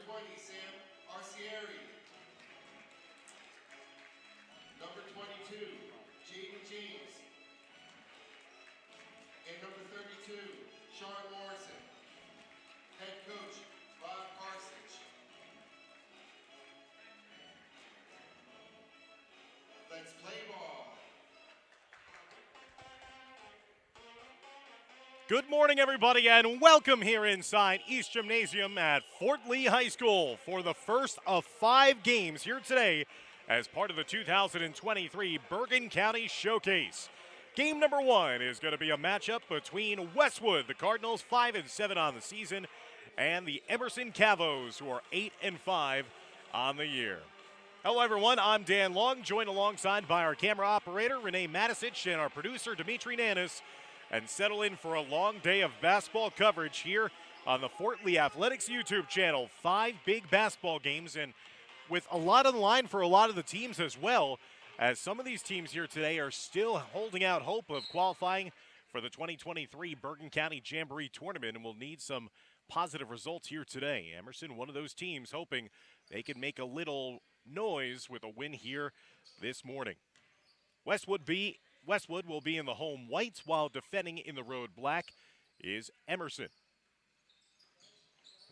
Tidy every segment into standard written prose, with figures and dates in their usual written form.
20, Sam Arcieri. Number 22, Jaden James. And number 32, Sean Morrison. Head coach, Rob Parsons. Let's play ball. Good morning, everybody, and welcome here inside East Gymnasium at Fort Lee High School for the first of 5 games here today as part of the 2023 Bergen County Showcase. Game number 1 is going to be a matchup between Westwood, the Cardinals 5-7 on the season, and the Emerson Cavos, who are 8-5 on the year. Hello, everyone. I'm Dan Long, joined alongside by our camera operator, Renee Matisich, and our producer, Dimitri Nanis, and settle in for a long day of basketball coverage here on the Fort Lee Athletics YouTube channel. 5 big basketball games, and with a lot on the line for a lot of the teams as well, as some of these teams here today are still holding out hope of qualifying for the 2023 Bergen County Jamboree Tournament and will need some positive results here today. Emerson, one of those teams, hoping they can make a little noise with a win here this morning. Westwood will be in the home white, while defending in the road black is Emerson.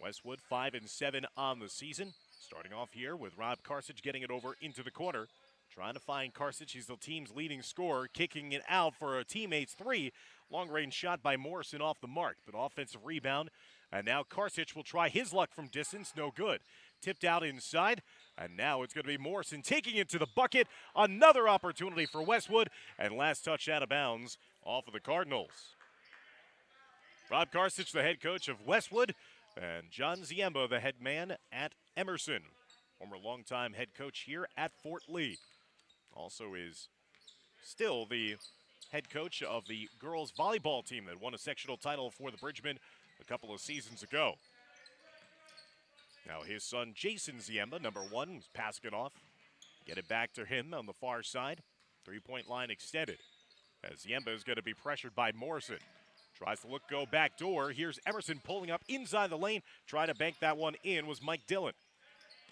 Westwood 5-7 on the season. Starting off here with Rob Karsich getting it over into the corner. Trying to find Karsich. He's the team's leading scorer, kicking it out for a teammate's 3. Long-range shot by Morrison off the mark, but offensive rebound. And now Karsich will try his luck from distance. No good. Tipped out inside. And now it's going to be Morrison taking it to the bucket. Another opportunity for Westwood. And last touch out of bounds off of the Cardinals. Rob Karsich, the head coach of Westwood, and John Ziemba, the head man at Emerson. Former longtime head coach here at Fort Lee. Also is still the head coach of the girls volleyball team that won a sectional title for the Bridgman a couple of seasons ago. Now his son, Jason Ziemba, number 1, is passing it off. Get it back to him on the far side. 3-point line extended. As Ziemba is going to be pressured by Morrison. Tries to go back door. Here's Emerson pulling up inside the lane. Trying to bank that one in was Mike Dillon.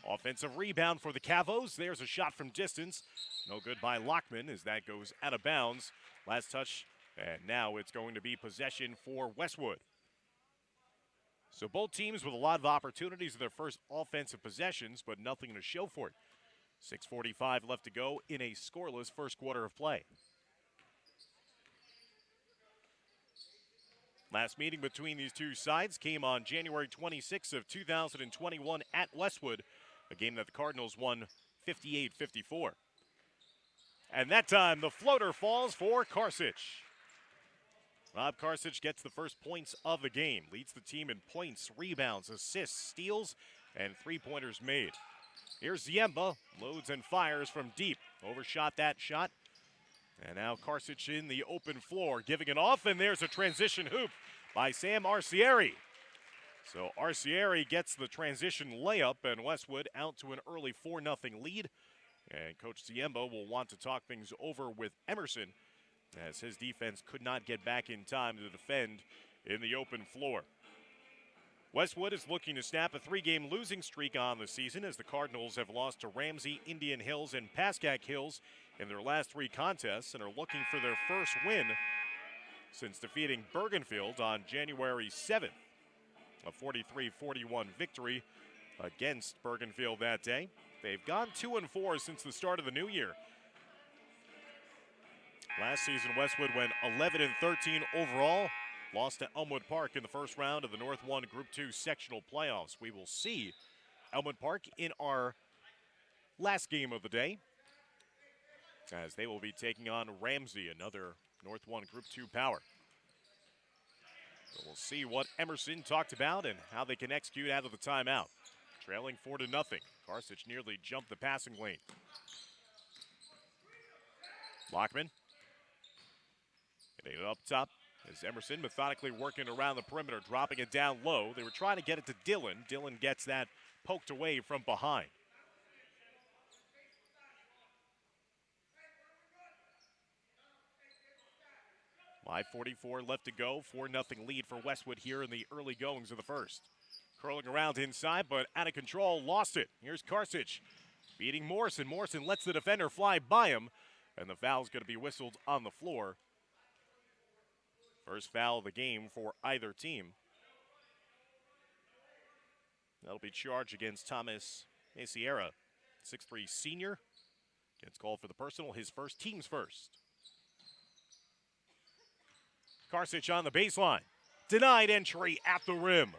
Offensive rebound for the Cavos. There's a shot from distance. No good by Lockman as that goes out of bounds. Last touch, and now it's going to be possession for Westwood. So both teams with a lot of opportunities in their first offensive possessions, but nothing to show for it. 6:45 left to go in a scoreless first quarter of play. Last meeting between these two sides came on January 26th of 2021 at Westwood, a game that the Cardinals won 58-54. And that time the floater falls for Karsich. Rob Karsich gets the first points of the game, leads the team in points, rebounds, assists, steals, and 3-pointers made. Here's Ziemba, loads and fires from deep. Overshot that shot. And now Karsich in the open floor, giving it off, and there's a transition hoop by Sam Arcieri. So Arcieri gets the transition layup, and Westwood out to an early 4-0 lead. And Coach Ziemba will want to talk things over with Emerson, as his defense could not get back in time to defend in the open floor. Westwood is looking to snap a 3-game losing streak on the season, as the Cardinals have lost to Ramsey, Indian Hills, and Pascack Hills in their last 3 contests and are looking for their first win since defeating Bergenfield on January 7th. A 43-41 victory against Bergenfield that day. They've gone 2-4 since the start of the new year. Last season, Westwood went 11-13 overall. Lost to Elmwood Park in the first round of the North 1 Group 2 sectional playoffs. We will see Elmwood Park in our last game of the day, as they will be taking on Ramsey, another North 1 Group 2 power. So we'll see what Emerson talked about and how they can execute out of the timeout. Trailing 4-0. Karsich nearly jumped the passing lane. Lockman getting it up top as Emerson methodically working around the perimeter, dropping it down low. They were trying to get it to Dillon. Dillon gets that poked away from behind. 5:44 left to go. 4-0 lead for Westwood here in the early goings of the first. Curling around inside, but out of control, lost it. Here's Karsich beating Morrison. Morrison lets the defender fly by him, and the foul's going to be whistled on the floor. First foul of the game for either team. That'll be charged against Thomas Mesiera, 6'3" senior. Gets called for the personal, his first, team's first. Karsich on the baseline. Denied entry at the rim.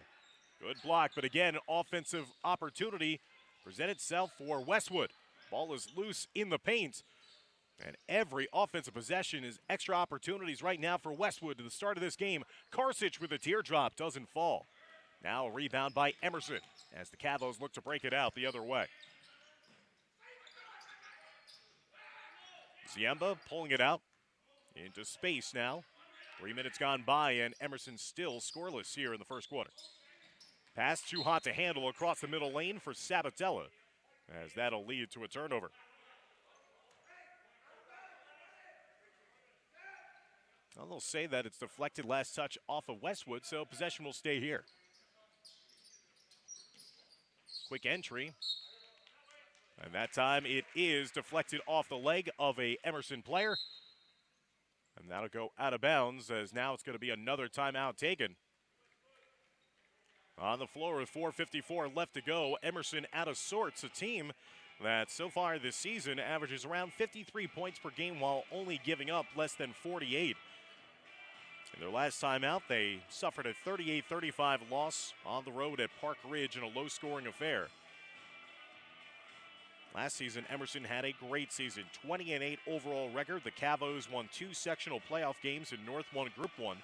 Good block, but again, offensive opportunity present itself for Westwood. Ball is loose in the paint, and every offensive possession is extra opportunities right now for Westwood to the start of this game. Karsich with a teardrop, doesn't fall. Now a rebound by Emerson as the Cavos look to break it out the other way. Ziemba pulling it out into space now. 3 minutes gone by, and Emerson still scoreless here in the first quarter. Pass too hot to handle across the middle lane for Sabatella, as that'll lead to a turnover. Well, they'll say that it's deflected last touch off of Westwood, so possession will stay here. Quick entry. And that time it is deflected off the leg of a Emerson player. And that'll go out of bounds, as now it's going to be another timeout taken. On the floor with 4:54 left to go, Emerson out of sorts, a team that so far this season averages around 53 points per game while only giving up less than 48. In their last time out, they suffered a 38-35 loss on the road at Park Ridge in a low-scoring affair. Last season, Emerson had a great season, 20-8 overall record. The Cavos won 2 sectional playoff games in North 1 Group 1,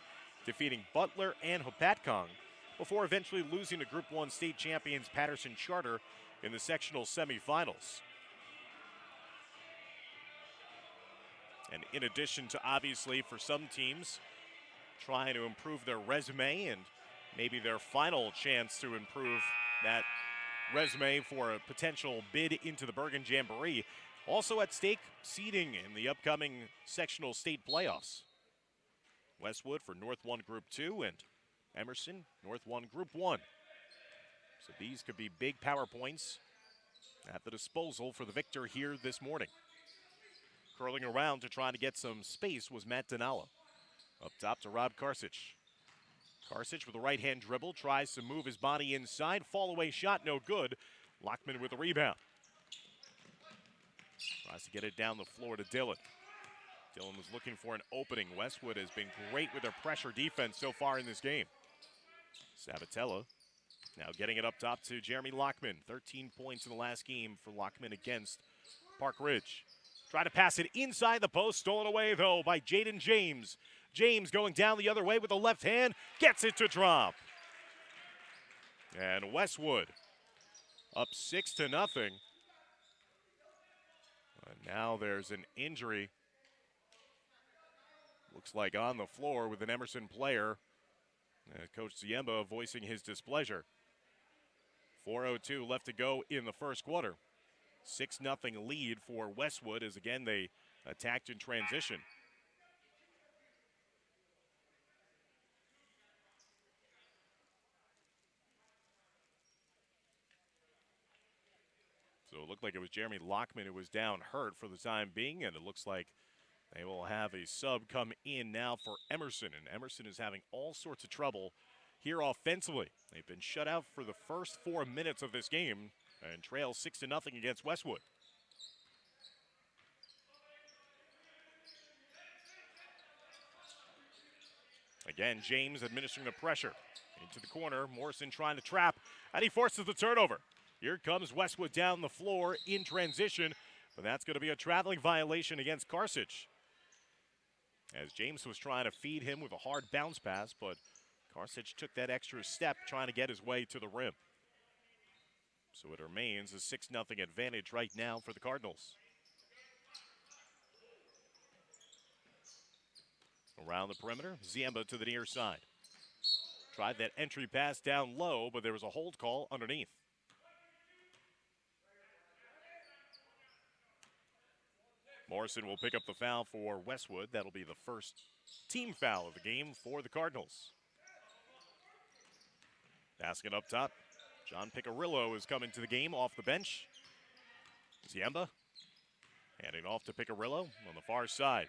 defeating Butler and Hopatcong, before eventually losing to Group 1 state champions Patterson Charter in the sectional semifinals. And in addition to, obviously, for some teams trying to improve their resume and maybe their final chance to improve that resume for a potential bid into the Bergen Jamboree, also at stake, seeding in the upcoming sectional state playoffs. Westwood for North 1 Group 2 and Emerson, North 1 Group 1. So these could be big power points at the disposal for the victor here this morning. Curling around to try to get some space was Matt Denala. Up top to Rob Karsich. Karsich with a right-hand dribble, tries to move his body inside. Fall-away shot, no good. Lockman with a rebound. Tries to get it down the floor to Dillon. Dillon was looking for an opening. Westwood has been great with their pressure defense so far in this game. Sabatella now getting it up top to Jeremy Lockman. 13 points in the last game for Lockman against Park Ridge. Try to pass it inside the post. Stolen away, though, by Jaden James. James going down the other way with the left hand. Gets it to drop. And Westwood up 6-0. And now there's an injury. Looks like on the floor with an Emerson player. Coach Ziemba voicing his displeasure. 4:02 left to go in the first quarter. 6-0 lead for Westwood as, again, they attacked in transition. So it looked like it was Jeremy Lockman who was down hurt for the time being, and it looks like they will have a sub come in now for Emerson. And Emerson is having all sorts of trouble here offensively. They've been shut out for the first 4 minutes of this game and trail 6-0 against Westwood. Again, James administering the pressure into the corner. Morrison trying to trap, and he forces the turnover. Here comes Westwood down the floor in transition, but that's going to be a traveling violation against Karsich, as James was trying to feed him with a hard bounce pass, but Karsich took that extra step trying to get his way to the rim. So it remains a 6-0 advantage right now for the Cardinals. Around the perimeter, Ziemba to the near side. Tried that entry pass down low, but there was a hold call underneath. Morrison will pick up the foul for Westwood. That'll be the first team foul of the game for the Cardinals. Basket up top John Picarillo is coming to the game off the bench. Ziemba handing off to Picarillo on the far side.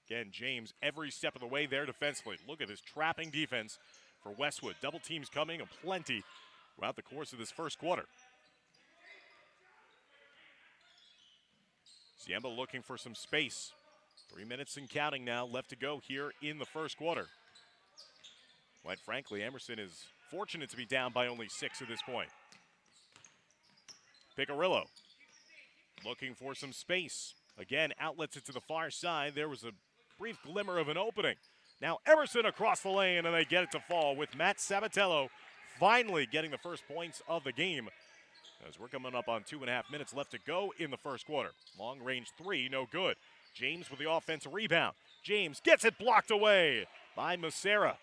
Again, James every step of the way there defensively. Look at his trapping defense for Westwood. Double teams coming aplenty throughout the course of this first quarter. Ziemba looking for some space. 3 minutes and counting now left to go here in the first quarter. Quite frankly, Emerson is fortunate to be down by only 6 at this point. Picarillo looking for some space. Again, outlets it to the far side. There was a brief glimmer of an opening. Now Emerson across the lane, and they get it to fall with Matt Sabatello finally getting the first points of the game. As we're coming up on 2.5 minutes left to go in the first quarter. Long range three, no good. James with the offensive rebound. James gets it blocked away by Macera.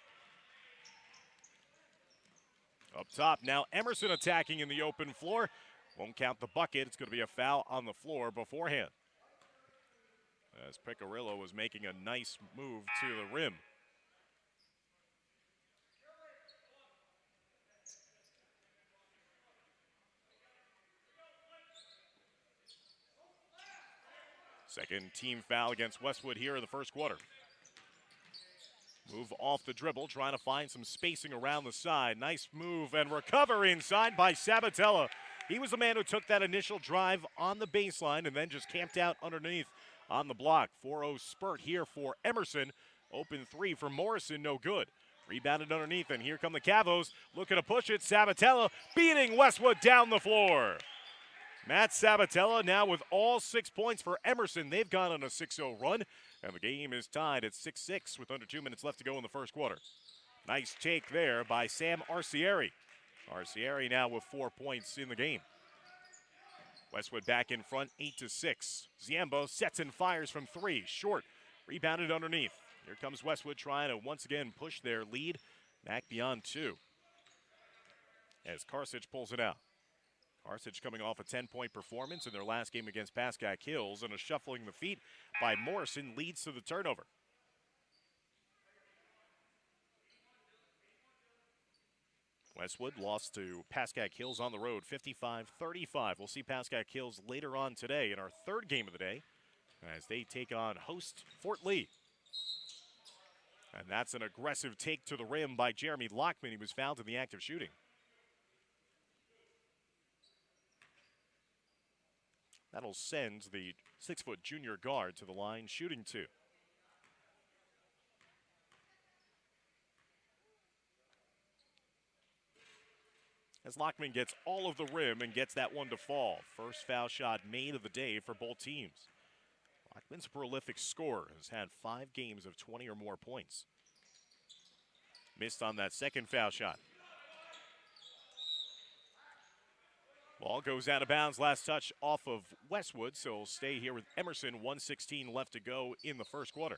Up top now, Emerson attacking in the open floor. Won't count the bucket. It's going to be a foul on the floor beforehand. As Picarillo was making a nice move to the rim. Second team foul against Westwood here in the first quarter. Move off the dribble, trying to find some spacing around the side. Nice move and recover inside by Sabatello. He was the man who took that initial drive on the baseline and then just camped out underneath on the block. 4-0 spurt here for Emerson. Open three for Morrison, no good. Rebounded underneath, and here come the Cavos. Looking to push it. Sabatello beating Westwood down the floor. Matt Sabatello now with all 6 points for Emerson. They've gone on a 6-0 run, and the game is tied at 6-6 with under 2 minutes left to go in the first quarter. Nice take there by Sam Arcieri. Arcieri now with 4 points in the game. Westwood back in front, 8-6. Ziemba sets and fires from three. Short, rebounded underneath. Here comes Westwood trying to once again push their lead back beyond 2. As Karsic pulls it out. Karsic coming off a 10-point performance in their last game against Pascack Hills, and a shuffling the feet by Morrison leads to the turnover. Westwood lost to Pascack Hills on the road, 55-35. We'll see Pascack Hills later on today in our third game of the day as they take on host Fort Lee. And that's an aggressive take to the rim by Jeremy Lockman. He was fouled in the act of shooting. That'll send the 6-foot junior guard to the line, shooting 2. As Lockman gets all of the rim and gets that one to fall. First foul shot made of the day for both teams. Lockman's a prolific scorer, has had 5 games of 20 or more points. Missed on that second foul shot. Ball goes out of bounds, last touch off of Westwood, so we'll stay here with Emerson, 1:16 left to go in the first quarter.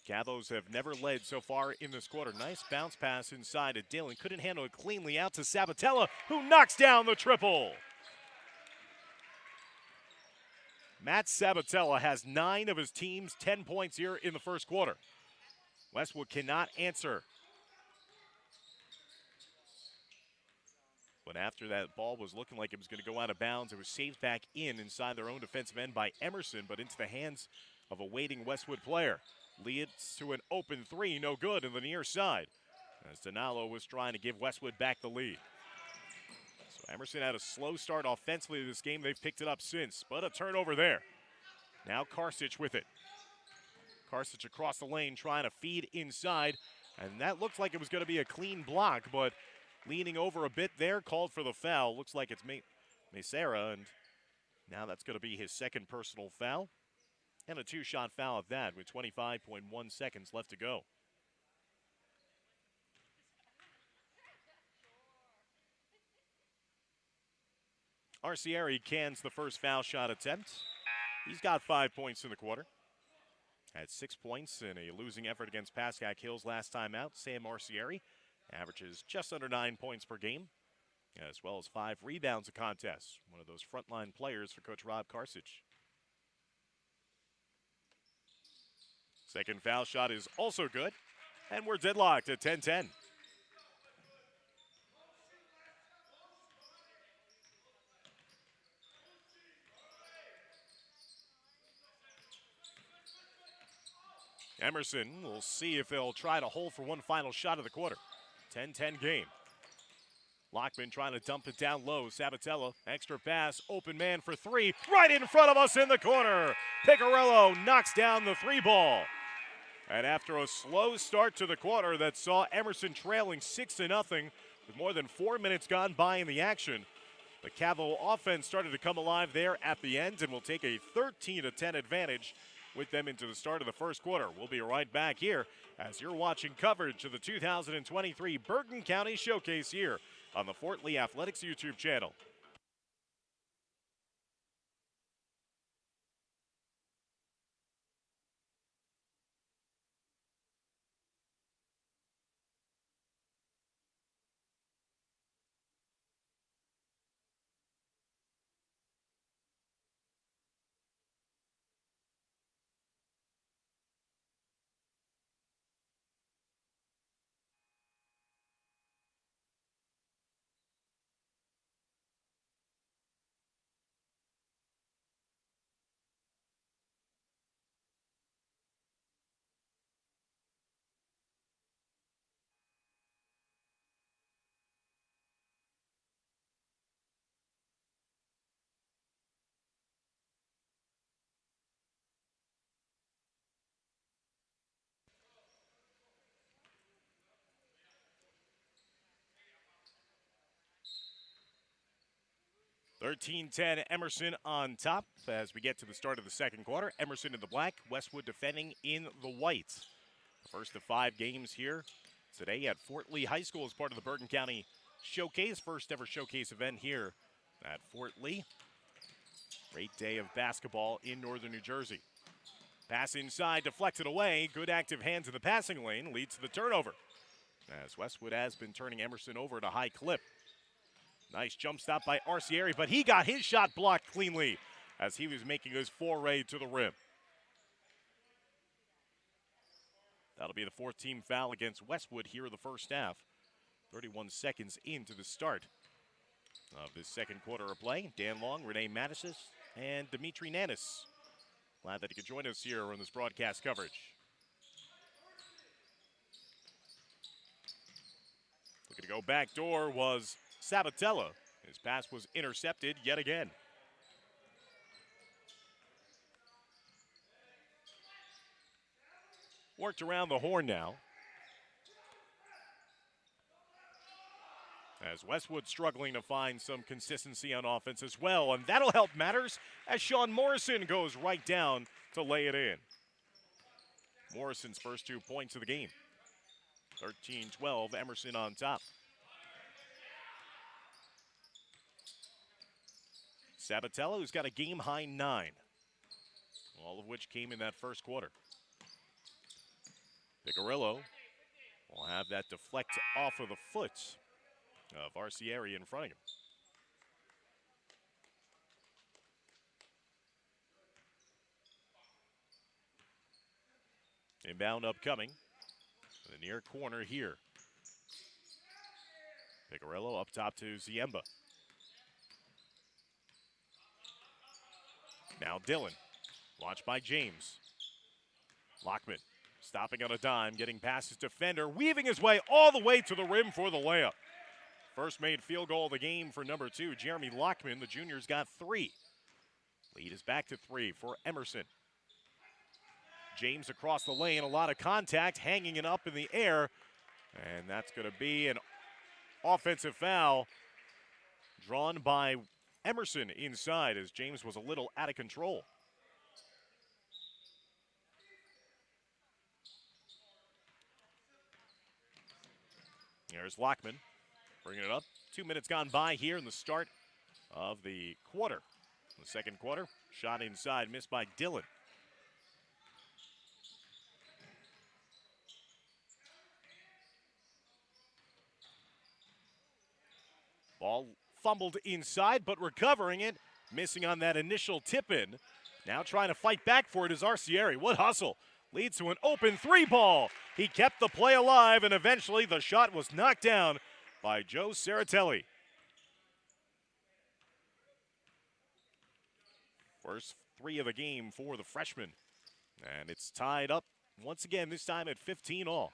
Cavos have never led so far in this quarter. Nice bounce pass inside to Dillon. Couldn't handle it cleanly, out to Sabatello, who knocks down the triple. Matt Sabatello has 9 of his team's 10 points here in the first quarter. Westwood cannot answer. But after that ball was looking like it was going to go out of bounds, it was saved back inside their own defensive end by Emerson, but into the hands of a waiting Westwood player. Leads to an open three, no good in the near side. As Donalo was trying to give Westwood back the lead. So Emerson had a slow start offensively this game. They've picked it up since, but a turnover there. Now Karsic with it. Karsic across the lane trying to feed inside, and that looked like it was going to be a clean block, but leaning over a bit there, called for the foul. Looks like it's Macera, and now that's going to be his second personal foul. And a 2-shot foul at that with 25.1 seconds left to go. Arcieri cans the first foul shot attempt. He's got 5 points in the quarter. Had 6 points in a losing effort against Pascack Hills last time out. Sam Arcieri averages just under 9 points per game, as well as 5 rebounds a contest. One of those frontline players for Coach Rob Karsic. Second foul shot is also good, and we're deadlocked at 10-10. Emerson will see if they'll try to hold for one final shot of the quarter. 10-10 game. Lockman trying to dump it down low. Sabatella, extra pass, open man for three, right in front of us in the corner. Picarillo knocks down the three ball. And after a slow start to the quarter that saw Emerson trailing 6-0 with more than 4 minutes gone by in the action, the Cavallo offense started to come alive there at the end and will take a 13-10 advantage with them into the start of the first quarter. We'll be right back here as you're watching coverage of the 2023 Bergen County Showcase here on the Fort Lee Athletics YouTube channel. (13-10) Emerson on top as we get to the start of the second quarter. Emerson in the black, Westwood defending in the white. First of 5 games here today at Fort Lee High School as part of the Bergen County Showcase. First ever showcase event here at Fort Lee. Great day of basketball in northern New Jersey. Pass inside, deflected away. Good active hands in the passing lane leads to the turnover, as Westwood has been turning Emerson over at a high clip. Nice jump stop by Arcieri, but he got his shot blocked cleanly as he was making his foray to the rim. That'll be the 4th team foul against Westwood here in the first half. 31 seconds into the start of this second quarter of play. Dan Long, Renee Mattis, and Dimitri Nanis. Glad that you could join us here on this broadcast coverage. Looking to go back door was Sabatella. His pass was intercepted yet again. Worked around the horn now, as Westwood struggling to find some consistency on offense as well, and that'll help matters as Sean Morrison goes right down to lay it in. Morrison's first 2 points of the game. 13-12, Emerson on top. Sabatella, who's got a game-high 9, all of which came in that first quarter. Picarillo will have that deflect off of the foot of Arcieri in front of him. Inbound upcoming. The near corner here. Picarillo up top to Ziemba. Now Dillon, watched by James. Lockman stopping on a dime, getting past his defender, weaving his way all the way to the rim for the layup. First made field goal of the game for number 2, Jeremy Lockman. The junior's got 3. Lead is back to 3 for Emerson. James across the lane, a lot of contact, hanging it up in the air, and that's going to be an offensive foul drawn by Emerson inside as James was a little out of control. Here's Lockman bringing it up. 2 minutes gone by here in the start of the quarter. The second quarter, shot inside, missed by Dillon. Ball fumbled inside, but recovering it, missing on that initial tip-in. Now trying to fight back for it is Arcieri. What hustle leads to an open three ball. He kept the play alive, and eventually the shot was knocked down by Joe Saratelli. First three of the game for the freshman. And it's tied up once again, this time at 15 all.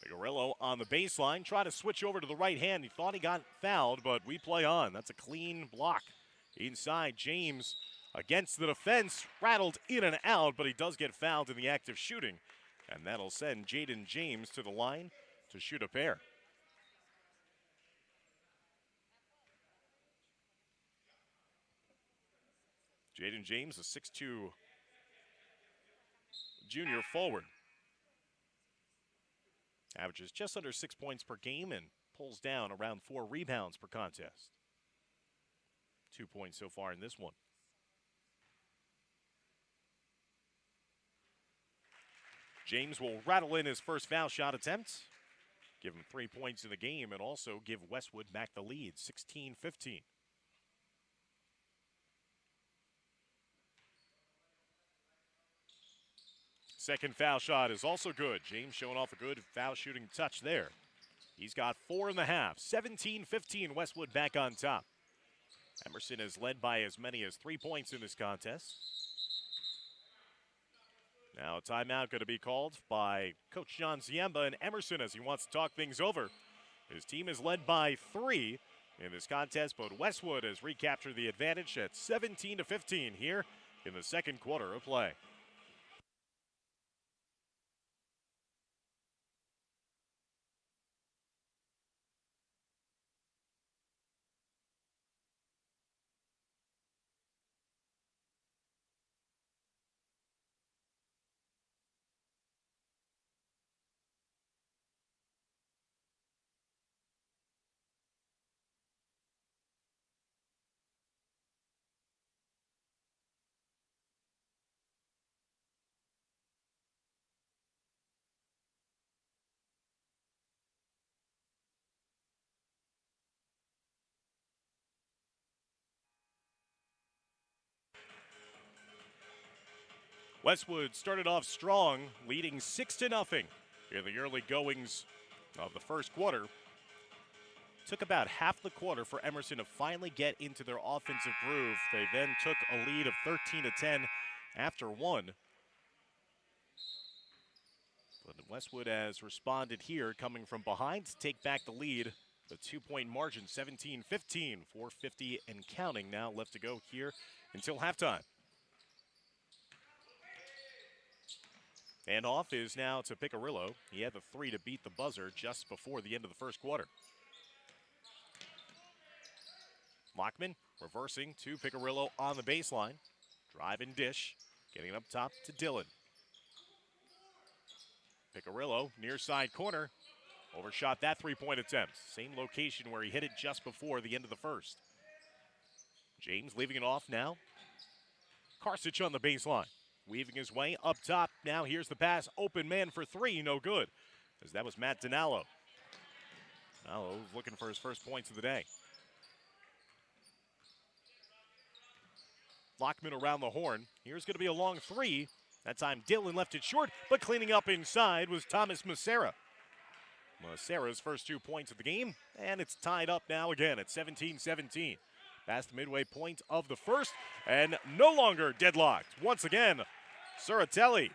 Picarillo on the baseline, try to switch over to the right hand. He thought he got fouled, but we play on. That's a clean block. Inside, James against the defense, rattled in and out, but he does get fouled in the act of shooting. And that'll send Jaden James to the line to shoot a pair. Jaden James, a 6'2" junior forward. Averages just under 6 points per game and pulls down around 4 rebounds per contest. 2 points so far in this one. James will rattle in his first foul shot attempt. Give him 3 points in the game and also give Westwood back the lead, 16-15. Second foul shot is also good. James showing off a good foul shooting touch there. He's got 4 in the half. 17-15, Westwood back on top. Emerson is led by as many as 3 points in this contest. Now a timeout going to be called by Coach John Ziemba and Emerson as he wants to talk things over. His team is led by 3 in this contest, but Westwood has recaptured the advantage at 17-15 here in the second quarter of play. Westwood started off strong, leading 6-0 in the early goings of the first quarter. Took about half the quarter for Emerson to finally get into their offensive groove. They then took a lead of 13-10 after 1. But Westwood has responded here, coming from behind to take back the lead. The 2-point margin, 17-15, 4:50 and counting now left to go here until halftime. Handoff is now to Picarillo. He had the 3 to beat the buzzer just before the end of the first quarter. Lockman reversing to Picarillo on the baseline. Drive and dish. Getting it up top to Dillon. Picarillo, near side corner. Overshot that 3-point attempt. Same location where he hit it just before the end of the first. James leaving it off now. Karsich on the baseline. Weaving his way up top. Now here's the pass. Open man for 3. No good. As that was Matt Dinallo. Dinallo looking for his first points of the day. Lockman around the horn. Here's going to be a long 3. That time Dillon left it short, but cleaning up inside was Thomas Macera. Macera's first 2 points of the game, and it's tied up now again at 17-17. Past the midway point of the first, and no longer deadlocked. Once again, Saratelli.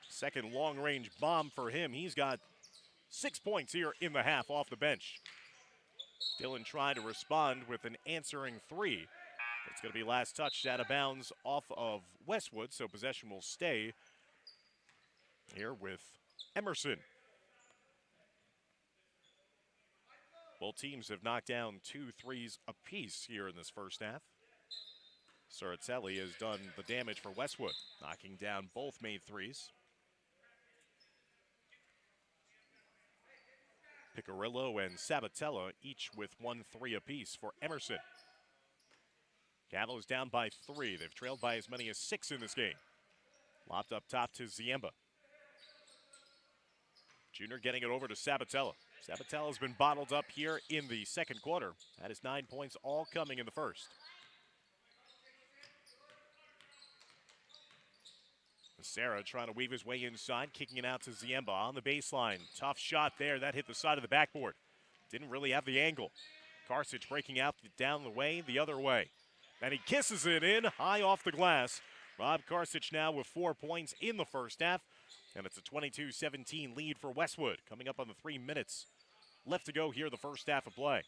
Second long-range bomb for him. He's got 6 points here in the half off the bench. Dillon trying to respond with an answering 3. It's going to be last touched out of bounds off of Westwood, so possession will stay here with Emerson. Both teams have knocked down 2 threes apiece here in this first half. Saratelli has done the damage for Westwood, knocking down both made 3s. Picarillo and Sabatella each with 1 3 apiece for Emerson. Cavaliers down by 3. They've trailed by as many as 6 in this game. Lopped up top to Ziemba. Junior getting it over to Sabatella. Sabatella's been bottled up here in the second quarter. That is 9 points, all coming in the first. Sarah trying to weave his way inside, kicking it out to Ziemba on the baseline. Tough shot there. That hit the side of the backboard. Didn't really have the angle. Karsic breaking out down the other way. And he kisses it in high off the glass. Rob Karsic now with 4 points in the first half. And it's a 22-17 lead for Westwood. Coming up on the 3 minutes left to go here the first half of play.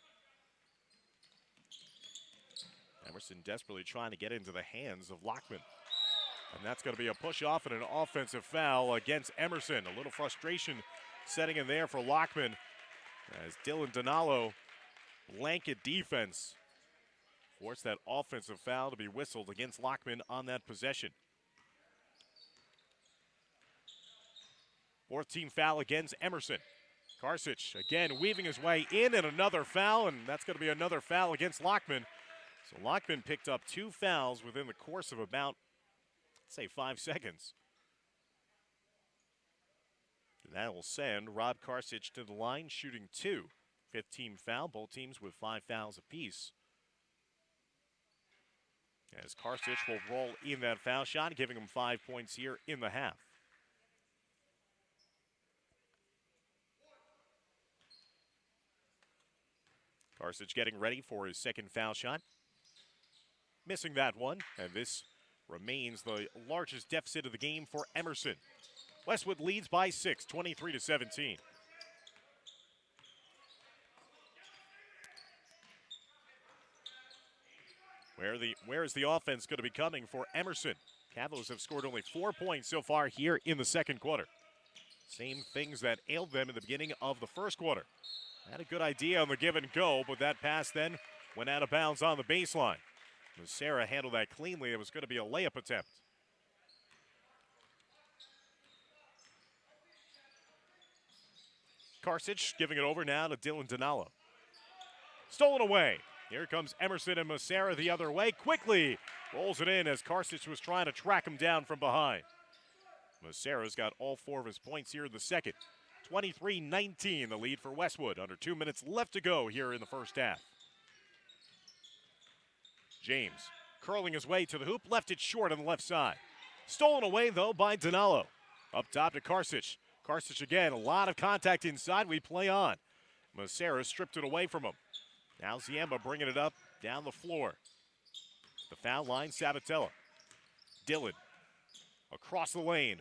Emerson desperately trying to get into the hands of Lockman. And that's going to be a push-off and an offensive foul against Emerson. A little frustration setting in there for Lockman as Dylan Donalo, blanket defense, forced that offensive foul to be whistled against Lockman on that possession. Fourth team foul against Emerson. Karsic again weaving his way in, and another foul, and that's going to be another foul against Lockman. So Lockman picked up 2 fouls within the course of about, let's say, 5 seconds. And that will send Rob Karsic to the line, shooting 2. 15 foul, both teams with 5 fouls apiece. As Karsic will roll in that foul shot, giving him 5 points here in the half. Karsic getting ready for his second foul shot. Missing that one, and this remains the largest deficit of the game for Emerson. Westwood leads by 6, 23-17. Where is the offense going to be coming for Emerson? Cavaliers have scored only 4 points so far here in the second quarter. Same things that ailed them in the beginning of the first quarter. Had a good idea on the give and go, but that pass then went out of bounds on the baseline. Sarah handled that cleanly. It was going to be a layup attempt. Karsic giving it over now to Dylan Donalo. Stolen away. Here comes Emerson and Massera the other way. Quickly rolls it in as Karsic was trying to track him down from behind. Massera's got all 4 of his points here in the second. 23-19, the lead for Westwood. Under 2 minutes left to go here in the first half. James curling his way to the hoop, left it short on the left side. Stolen away, though, by Donalo. Up top to Karsic. Karsic again, a lot of contact inside. We play on. Massera stripped it away from him. Now Ziemba bringing it up down the floor. The foul line, Sabatella. Dillon across the lane.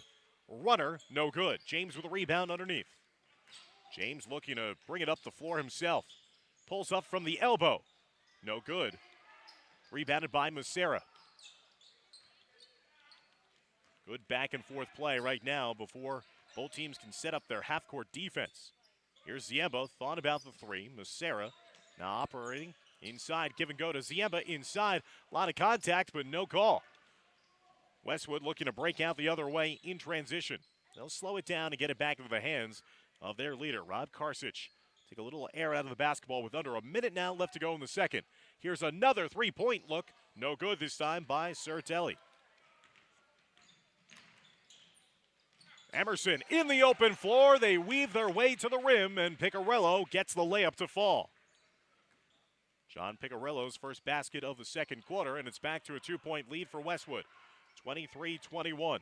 Runner, no good. James with a rebound underneath. James looking to bring it up the floor himself. Pulls up from the elbow. No good. Rebounded by Massera. Good back and forth play right now before both teams can set up their half-court defense. Here's Ziemba, thought about the 3. Massera now operating inside. Give and go to Ziemba inside. A lot of contact, but no call. Westwood looking to break out the other way in transition. They'll slow it down and get it back into the hands of their leader, Rob Karsic. Take a little air out of the basketball with under a minute now left to go in the second. Here's another 3-point look. No good this time by Sertelli. Emerson in the open floor. They weave their way to the rim, and Picarello gets the layup to fall. John Picarello's first basket of the second quarter, and it's back to a 2-point lead for Westwood. 23-21.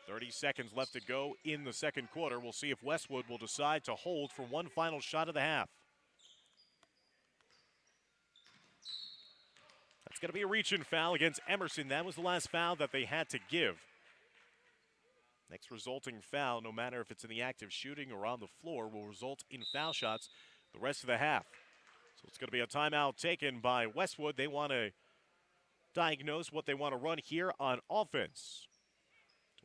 30 seconds left to go in the second quarter. We'll see if Westwood will decide to hold for one final shot of the half. That's going to be a reach-in foul against Emerson. That was the last foul that they had to give. Next resulting foul, no matter if it's in the act of shooting or on the floor, will result in foul shots the rest of the half. So it's going to be a timeout taken by Westwood. They want to diagnose what they want to run here on offense.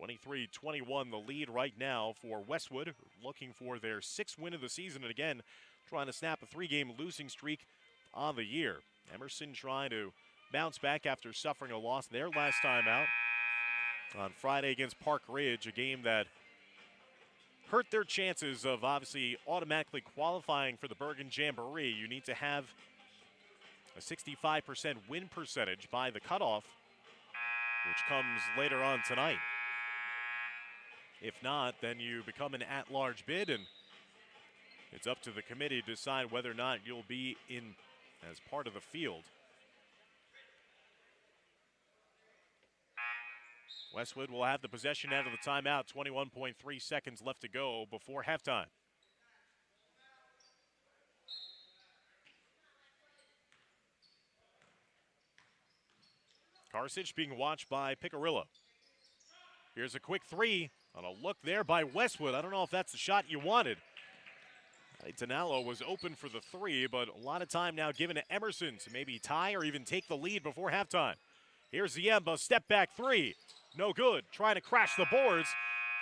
23-21 the lead right now for Westwood, looking for their 6th win of the season, and again trying to snap a 3-game losing streak on the year. Emerson trying to bounce back after suffering a loss their last time out on Friday against Park Ridge, a game that hurt their chances of obviously automatically qualifying for the Bergen Jamboree. You need to have a 65% win percentage by the cutoff, which comes later on tonight. If not, then you become an at-large bid, and it's up to the committee to decide whether or not you'll be in as part of the field. Westwood will have the possession out of the timeout. 21.3 seconds left to go before halftime. Karsich being watched by Picarillo. Here's a quick three on a look there by Westwood. I don't know if that's the shot you wanted. Tanalo was open for the three, but a lot of time now given to Emerson to maybe tie or even take the lead before halftime. Here's Ziemba, step back three. No good. Trying to crash the boards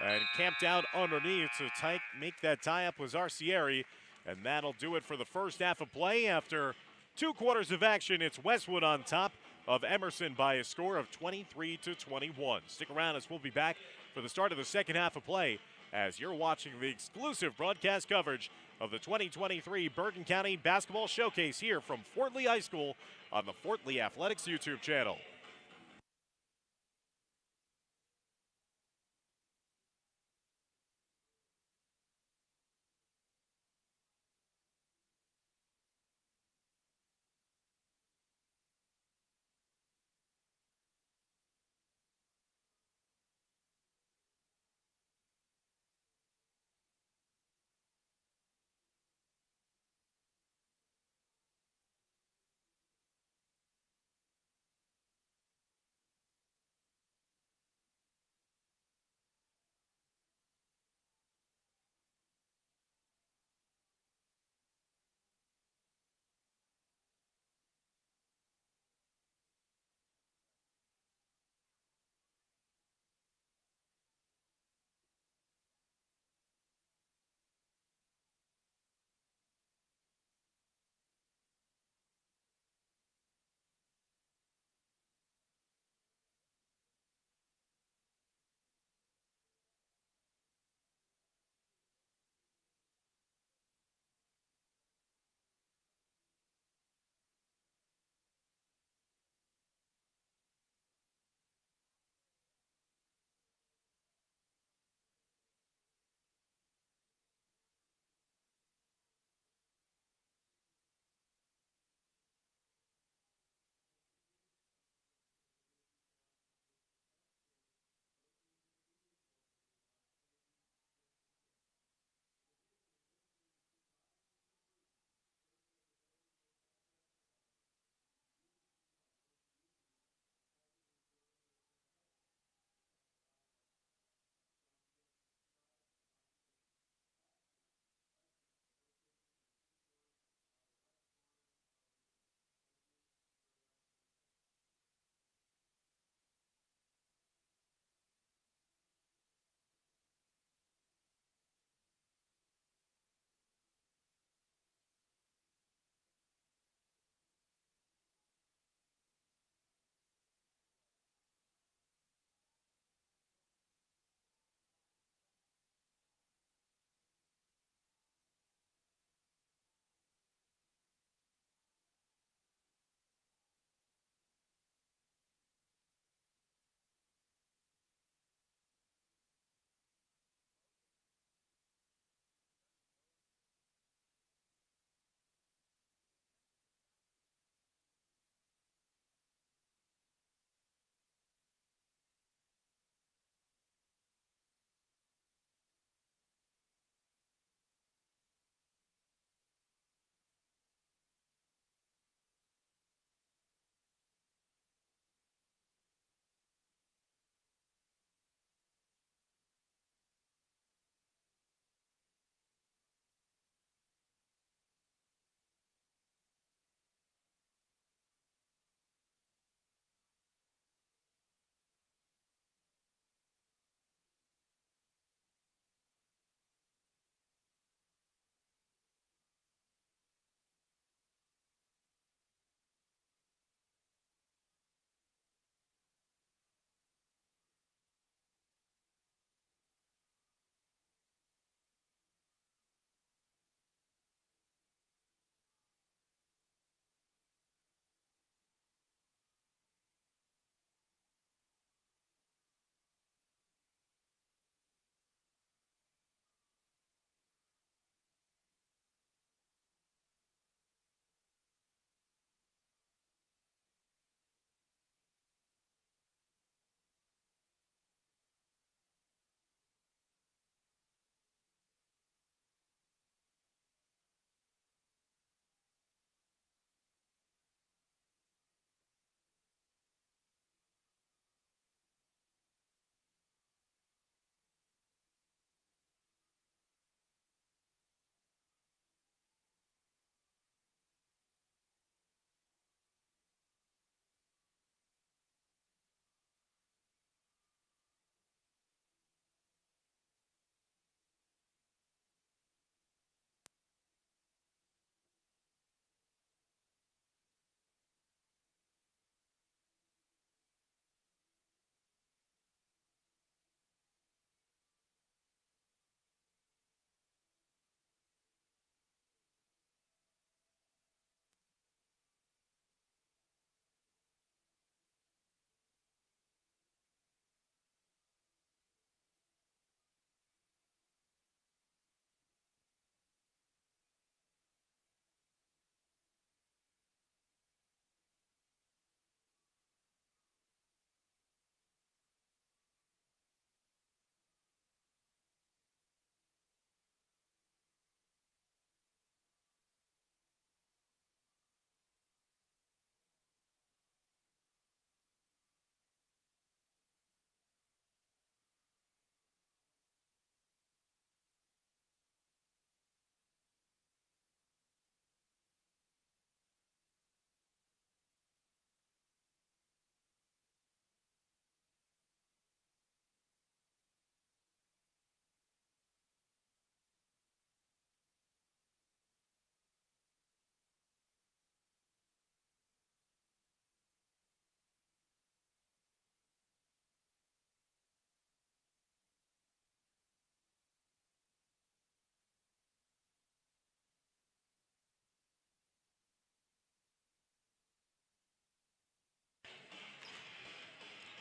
and camped out underneath to make that tie up was Arcieri. And that'll do it for the first half of play. After 2 quarters of action, it's Westwood on top of Emerson by a score of 23-21. Stick around as we'll be back for the start of the second half of play as you're watching the exclusive broadcast coverage of the 2023 Bergen County Basketball Showcase here from Fort Lee High School on the Fort Lee Athletics YouTube channel.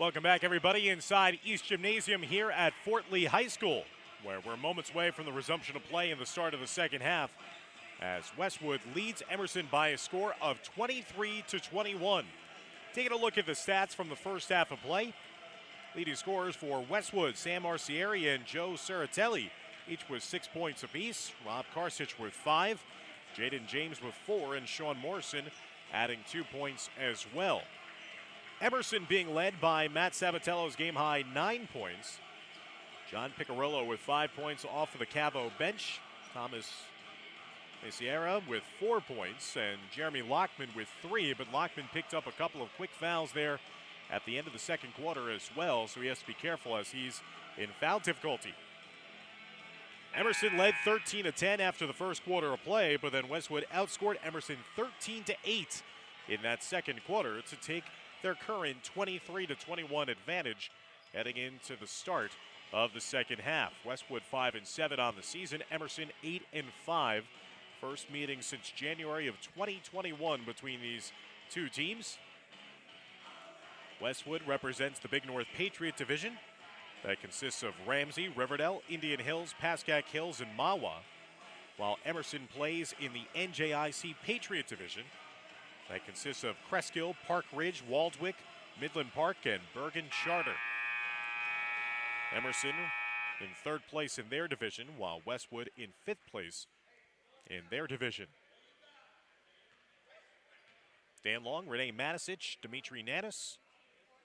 Welcome back, everybody, inside East Gymnasium here at Fort Lee High School, where we're moments away from the resumption of play in the start of the second half, as Westwood leads Emerson by a score of 23-21. Taking a look at the stats from the first half of play. Leading scorers for Westwood, Sam Arcieri and Joe Ceratelli, each with 6 points apiece. Rob Karsich with 5, Jaden James with 4, and Sean Morrison adding 2 points as well. Emerson being led by Matt Sabatello's game-high 9 points. John Piccarello with 5 points off of the Cavo bench. Thomas Mesiera with 4 points, and Jeremy Lockman with 3, but Lockman picked up a couple of quick fouls there at the end of the second quarter as well, so he has to be careful as he's in foul difficulty. Emerson led 13-10 after the first quarter of play, but then Westwood outscored Emerson 13-8 in that second quarter to take their current 23-21 advantage heading into the start of the second half. Westwood 5-7 on the season, Emerson 8-5. First meeting since January of 2021 between these two teams. Westwood represents the Big North Patriot Division that consists of Ramsey, Riverdale, Indian Hills, Pascack Hills, and Mahwah, while Emerson plays in the NJIC Patriot Division that consists of Cresskill, Park Ridge, Waldwick, Midland Park, and Bergen Charter. Emerson in third place in their division, while Westwood in fifth place in their division. Dan Long, Renee Matisich, Dimitri Nanis.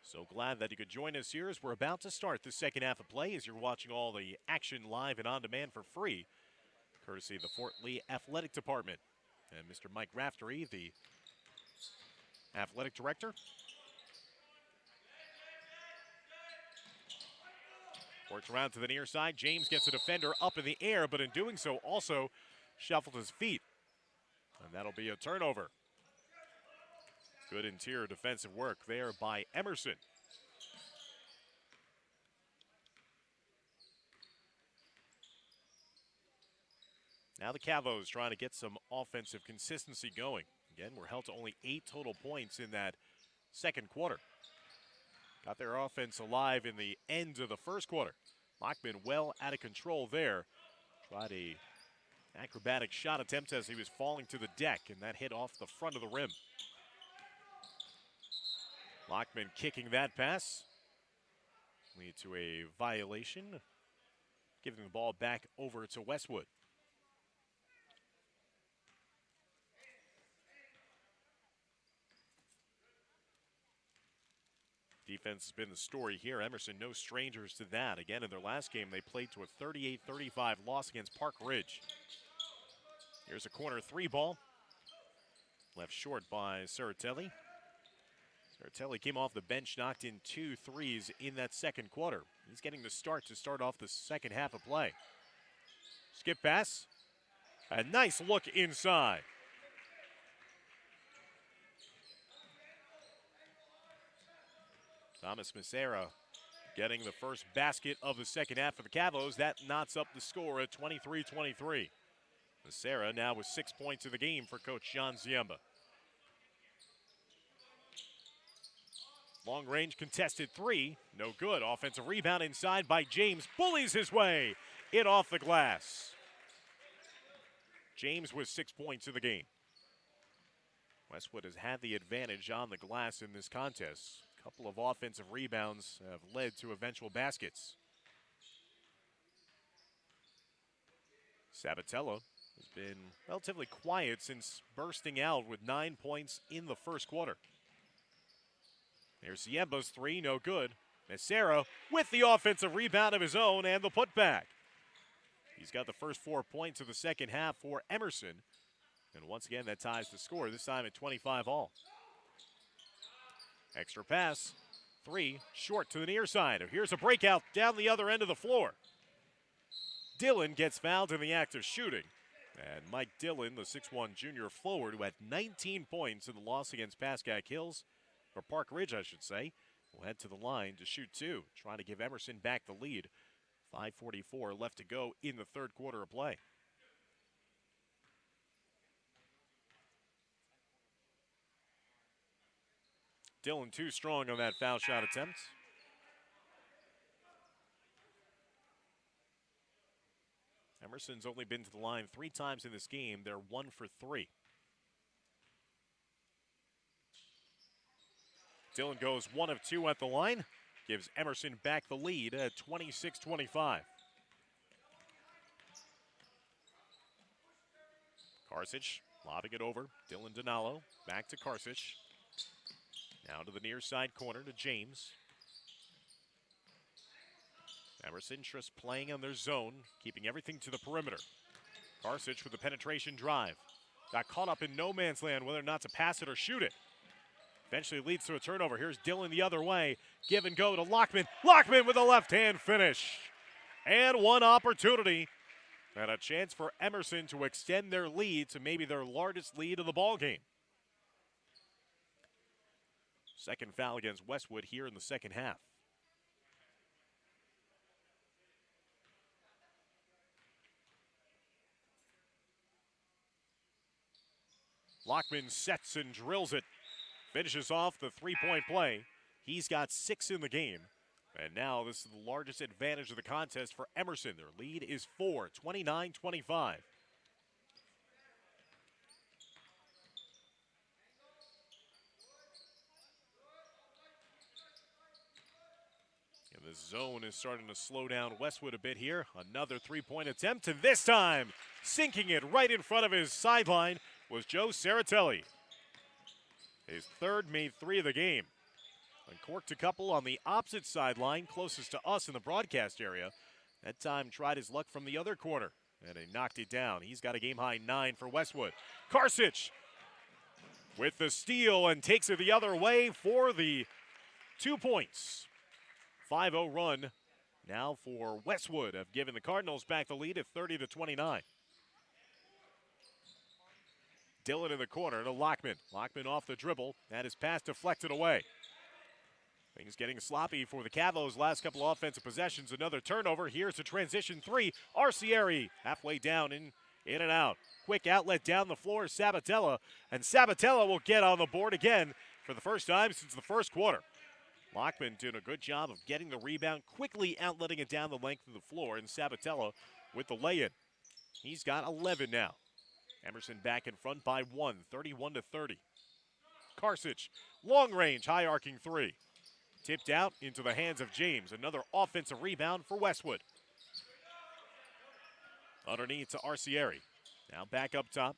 So glad that you could join us here as we're about to start the second half of play, as you're watching all the action live and on demand for free, courtesy of the Fort Lee Athletic Department. And Mr. Mike Raftery, the athletic director. Works around to the near side. James gets a defender up in the air, but in doing so also shuffled his feet. And that'll be a turnover. Good interior defensive work there by Emerson. Now the Cavos trying to get some offensive consistency going. Again, we're held to only 8 total points in that second quarter. Got their offense alive in the end of the first quarter. Lockman well out of control there. Tried a acrobatic shot attempt as he was falling to the deck, and that hit off the front of the rim. Lockman kicking that pass. Lead to a violation. Giving the ball back over to Westwood. Defense has been the story here. Emerson, no strangers to that. Again, in their last game, they played to a 38-35 loss against Park Ridge. Here's a corner 3 ball. Left short by Ceratelli. Ceratelli came off the bench, knocked in 2 threes in that second quarter. He's getting the start to start off the second half of play. Skip pass. A nice look inside. Thomas Mesiera getting the first basket of the second half for the Cavos. That knots up the score at 23-23. Mesiera now with 6 points of the game for Coach John Ziemba. Long range contested 3, no good. Offensive rebound inside by James, bullies his way in off the glass. James with 6 points of the game. Westwood has had the advantage on the glass in this contest. A couple of offensive rebounds have led to eventual baskets. Sabatello has been relatively quiet since bursting out with 9 points in the first quarter. There's Ziemba's 3, no good. Mesiera with the offensive rebound of his own and the putback. He's got the first 4 points of the second half for Emerson. And once again, that ties the score, this time at 25 all. Extra pass, 3, short to the near side. Here's a breakout down the other end of the floor. Dillon gets fouled in the act of shooting. And Mike Dillon, the 6'1 junior forward, who had 19 points in the loss against Pascack Hills, or Park Ridge, I should say, will head to the line to shoot 2, trying to give Emerson back the lead. 5:44 left to go in the third quarter of play. Dillon too strong on that foul shot attempt. Emerson's only been to the line 3 times in this game. They're 1 for 3. Dillon goes 1 of 2 at the line. Gives Emerson back the lead at 26-25. Karsic lobbing it over. Dylan Donalo back to Karsic. Now to the near side corner to James. Emerson just playing on their zone, keeping everything to the perimeter. Karsic with the penetration drive. Got caught up in no man's land whether or not to pass it or shoot it. Eventually leads to a turnover. Here's Dillon the other way. Give and go to Lockman. Lockman with a left-hand finish. And one opportunity. And a chance for Emerson to extend their lead to maybe their largest lead of the ballgame. Second foul against Westwood here in the second half. Lockman sets and drills it. Finishes off the three-point play. He's got 6 in the game. And now this is the largest advantage of the contest for Emerson. Their lead is 4, 29-25. And the zone is starting to slow down Westwood a bit here. Another three-point attempt, and this time, sinking it right in front of his sideline was Joe Saratelli. His third made 3 of the game. Uncorked a couple on the opposite sideline, closest to us in the broadcast area. That time tried his luck from the other corner, and he knocked it down. He's got a game-high 9 for Westwood. Karsic with the steal and takes it the other way for the 2 points. 5-0 run now for Westwood, have given the Cardinals back the lead at 30-29. Dillon in the corner to Lockman. Lockman off the dribble. That is pass deflected away. Things getting sloppy for the Cavos. Last couple offensive possessions. Another turnover. Here's a transition 3. Arcieri halfway down, in and out. Quick outlet down the floor. Sabatella. And Sabatella will get on the board again for the first time since the first quarter. Lockman doing a good job of getting the rebound, quickly outletting it down the length of the floor. And Sabatella with the lay-in. He's got 11 now. Emerson back in front by 1, 31-30. Karsic, long range, high arcing 3. Tipped out into the hands of James. Another offensive rebound for Westwood. Underneath to Arcieri. Now back up top.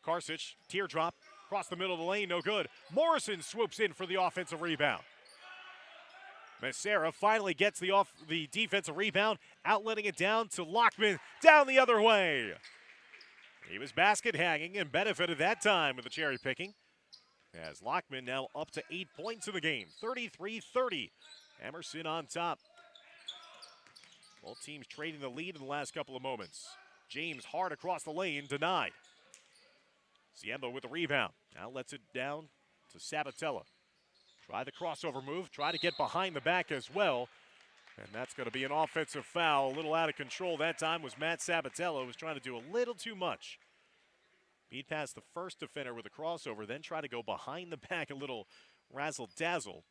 Karsic, teardrop, across the middle of the lane, no good. Morrison swoops in for the offensive rebound. Becerra finally gets the defensive rebound, outletting it down to Lockman, down the other way. He was basket hanging and benefited that time with the cherry picking. As Lockman now up to 8 points in the game, 33-30. Emerson on top. Both teams trading the lead in the last couple of moments. James hard across the lane, denied. Ziemba with the rebound. Now lets it down to Sabatella. Try the crossover move, try to get behind the back as well. And that's going to be an offensive foul. A little out of control that time was Matt Sabatella, who was trying to do a little too much. Beat past the first defender with a crossover, then try to go behind the back, a little razzle-dazzle.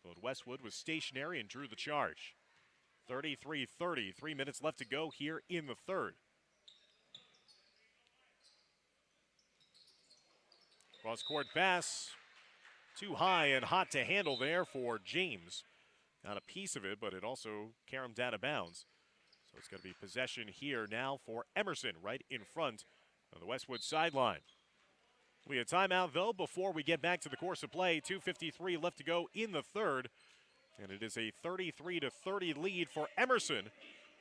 But Westwood was stationary and drew the charge. 33-30, 3 minutes left to go here in the third. Cross-court pass, too high and hot to handle there for James. Got a piece of it, but it also caromed out of bounds. So it's going to be possession here now for Emerson, right in front of the Westwood sideline. We have timeout, though, before we get back to the course of play. 2:53 left to go in the third. And it is a 33-30 lead for Emerson.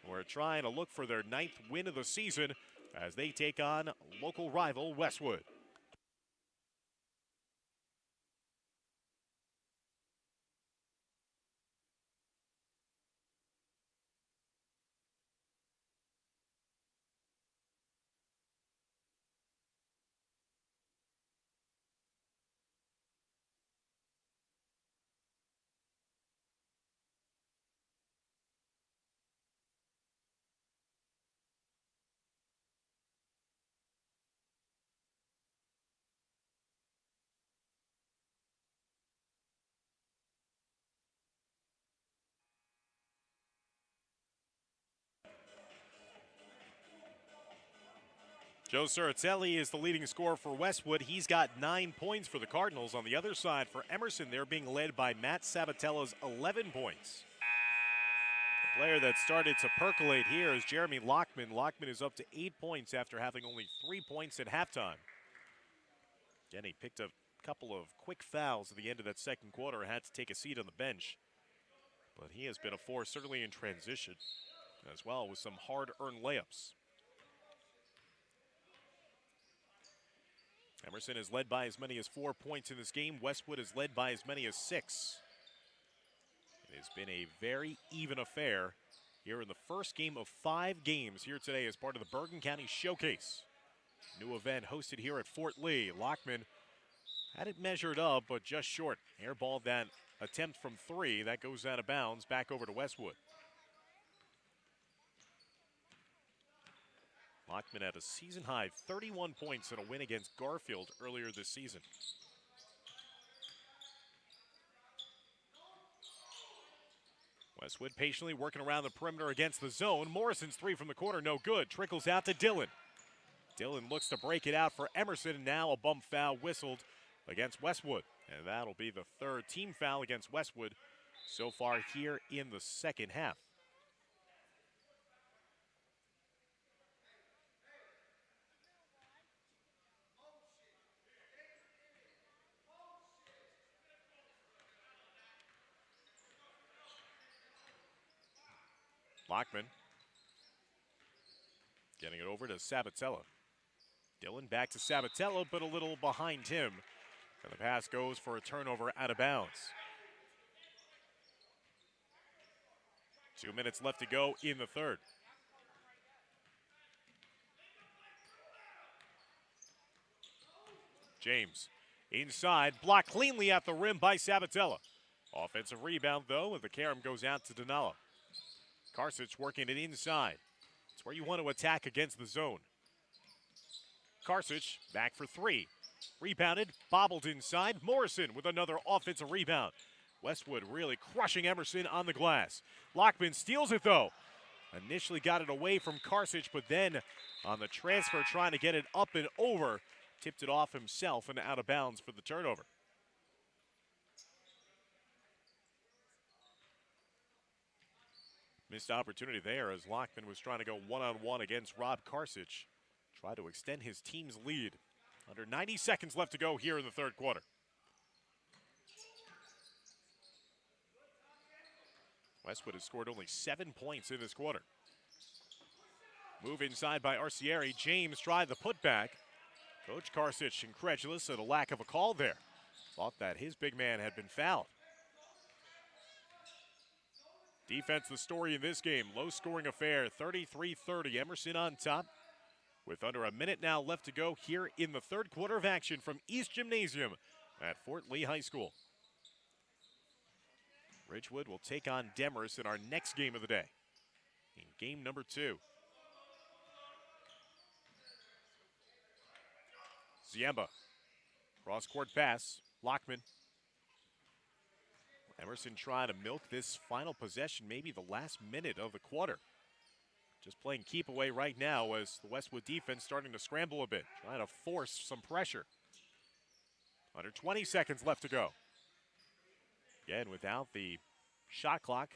We're trying to look for their 9th win of the season as they take on local rival Westwood. Joe Suratelli is the leading scorer for Westwood. He's got 9 points for the Cardinals. On the other side, for Emerson, they're being led by Matt Sabatella's 11 points. The player that started to percolate here is Jeremy Lockman. Lockman is up to 8 points after having only 3 points at halftime. Again, he picked up a couple of quick fouls at the end of that second quarter and had to take a seat on the bench. But he has been a force, certainly in transition, as well with some hard-earned layups. Emerson is led by as many as 4 points in this game. Westwood is led by as many as 6. It has been a very even affair here in the first game of 5 games here today as part of the Bergen County Showcase. New event hosted here at Fort Lee. Lockman had it measured up, but just short. Airballed that attempt from 3. That goes out of bounds, back over to Westwood. Lockman had a season-high 31 points in a win against Garfield earlier this season. Westwood patiently working around the perimeter against the zone. Morrison's 3 from the corner, no good. Trickles out to Dillon. Dillon looks to break it out for Emerson, and now a bump foul whistled against Westwood. And that'll be the 3rd team foul against Westwood so far here in the second half. Lockman getting it over to Sabatella. Dillon back to Sabatella, but a little behind him. And the pass goes for a turnover out of bounds. 2 minutes left to go in the third. James inside, blocked cleanly at the rim by Sabatella. Offensive rebound, though, and the carom goes out to Denala. Karsic working it inside. It's where you want to attack against the zone. Karsic back for 3. Rebounded, bobbled inside. Morrison with another offensive rebound. Westwood really crushing Emerson on the glass. Lockman steals it, though. Initially got it away from Karsic, but then on the transfer trying to get it up and over, tipped it off himself and out of bounds for the turnover. Missed opportunity there as Lockman was trying to go one-on-one against Rob Karsic. Try to extend his team's lead. Under 90 seconds left to go here in the third quarter. Westwood has scored only 7 points in this quarter. Move inside by Arcieri. James tried the putback. Coach Karsic incredulous at a lack of a call there. Thought that his big man had been fouled. Defense the story in this game. Low-scoring affair, 33-30. Emerson on top with under a minute now left to go here in the third quarter of action from East Gymnasium at Fort Lee High School. Ridgewood will take on Demers in our next game of the day, in game number 2. Ziemba, cross-court pass, Lockman. Emerson trying to milk this final possession, maybe the last minute of the quarter. Just playing keep away right now as the Westwood defense starting to scramble a bit, trying to force some pressure. Under 20 seconds left to go. Again, without the shot clock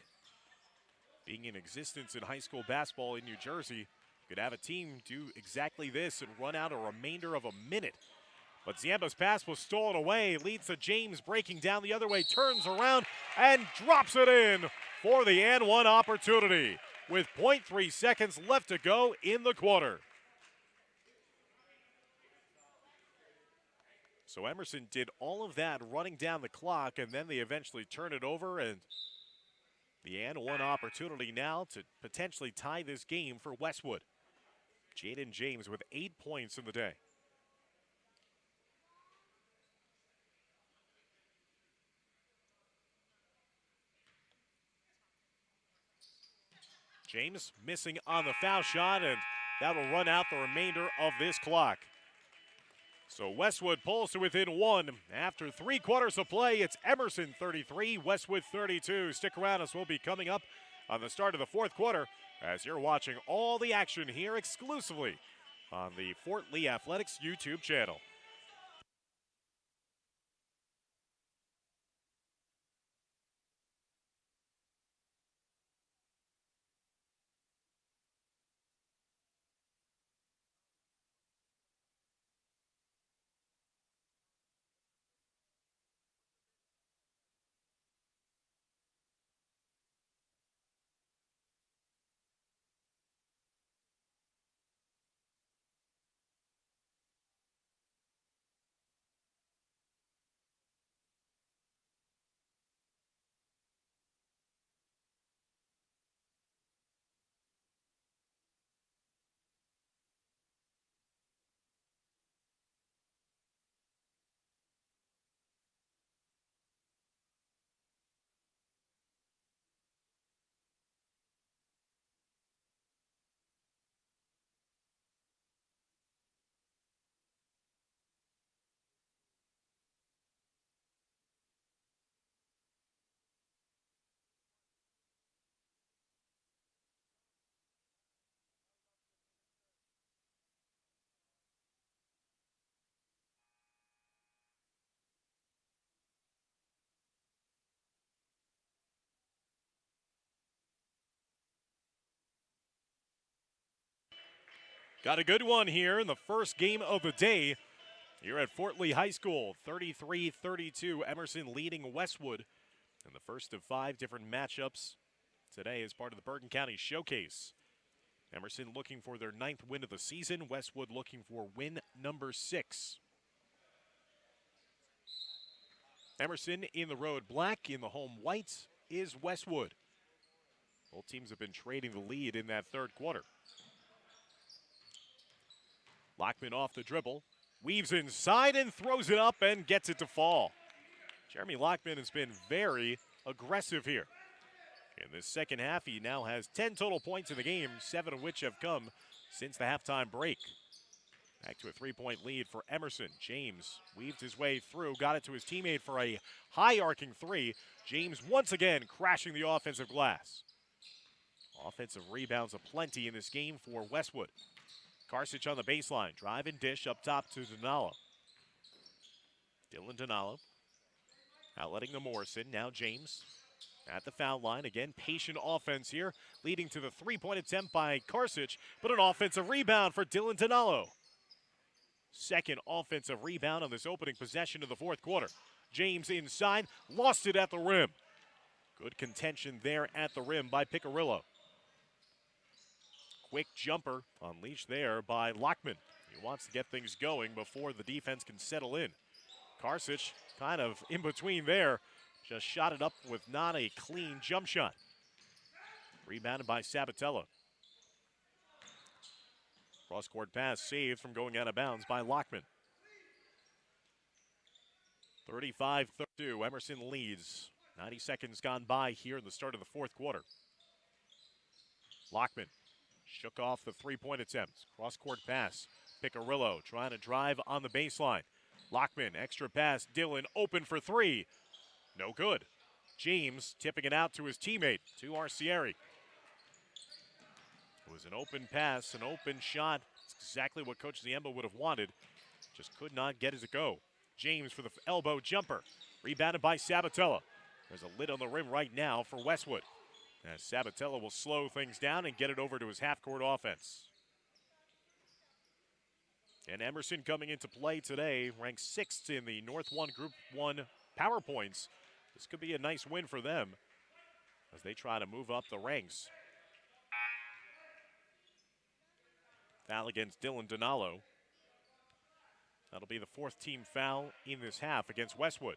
being in existence in high school basketball in New Jersey, you could have a team do exactly this and run out a remainder of a minute. But Ziemba's pass was stolen away, leads to James breaking down the other way, turns around and drops it in for the and one opportunity with 0.3 seconds left to go in the quarter. So Emerson did all of that running down the clock, and then they eventually turn it over, and the and one opportunity now to potentially tie this game for Westwood. Jaden James with 8 points in the day. James missing on the foul shot, and that will run out the remainder of this clock. So Westwood pulls to within 1. After 3 quarters of play, it's Emerson 33, Westwood 32. Stick around as we'll be coming up on the start of the fourth quarter as you're watching all the action here exclusively on the Fort Lee Athletics YouTube channel. Got a good one here in the first game of the day here at Fort Lee High School. 33-32, Emerson leading Westwood in the first of 5 different matchups today as part of the Bergen County Showcase. Emerson looking for their 9th win of the season. Westwood looking for win number 6. Emerson in the road black, in the home white is Westwood. Both teams have been trading the lead in that third quarter. Lockman off the dribble, weaves inside and throws it up and gets it to fall. Jeremy Lockman has been very aggressive here. In this second half, he now has 10 total points in the game, 7 of which have come since the halftime break. Back to a 3-point lead for Emerson. James weaved his way through, got it to his teammate for a high arcing 3. James once again crashing the offensive glass. Offensive rebounds aplenty in this game for Westwood. Karsich on the baseline, drive and dish up top to Donalo. Dylan Donalo outletting to Morrison, now James at the foul line. Again, patient offense here, leading to the 3-point attempt by Karsich, but an offensive rebound for Dylan Donalo. Second offensive rebound on this opening possession of the fourth quarter. James inside, lost it at the rim. Good contention there at the rim by Picarillo. Quick jumper unleashed there by Lockman. He wants to get things going before the defense can settle in. Karsich kind of in between there. Just shot it up with not a clean jump shot. Rebounded by Sabatello. Cross-court pass saved from going out of bounds by Lockman. 35-32, Emerson leads. 90 seconds gone by here in the start of the fourth quarter. Lockman shook off the 3-point attempt. Cross-court pass. Picarillo trying to drive on the baseline. Lockman, extra pass. Dylan open for 3. No good. James tipping it out to his teammate, to Arcieri. It was an open pass, an open shot. It's exactly what Coach Ziemba would have wanted. Just could not get it to go. James for the elbow jumper. Rebounded by Sabatello. There's a lid on the rim right now for Westwood, as Sabatello will slow things down and get it over to his half-court offense. And Emerson coming into play today, ranked 6th in the North 1 Group 1 power points. This could be a nice win for them as they try to move up the ranks. Foul against Dylan Donalo. That'll be the 4th team foul in this half against Westwood.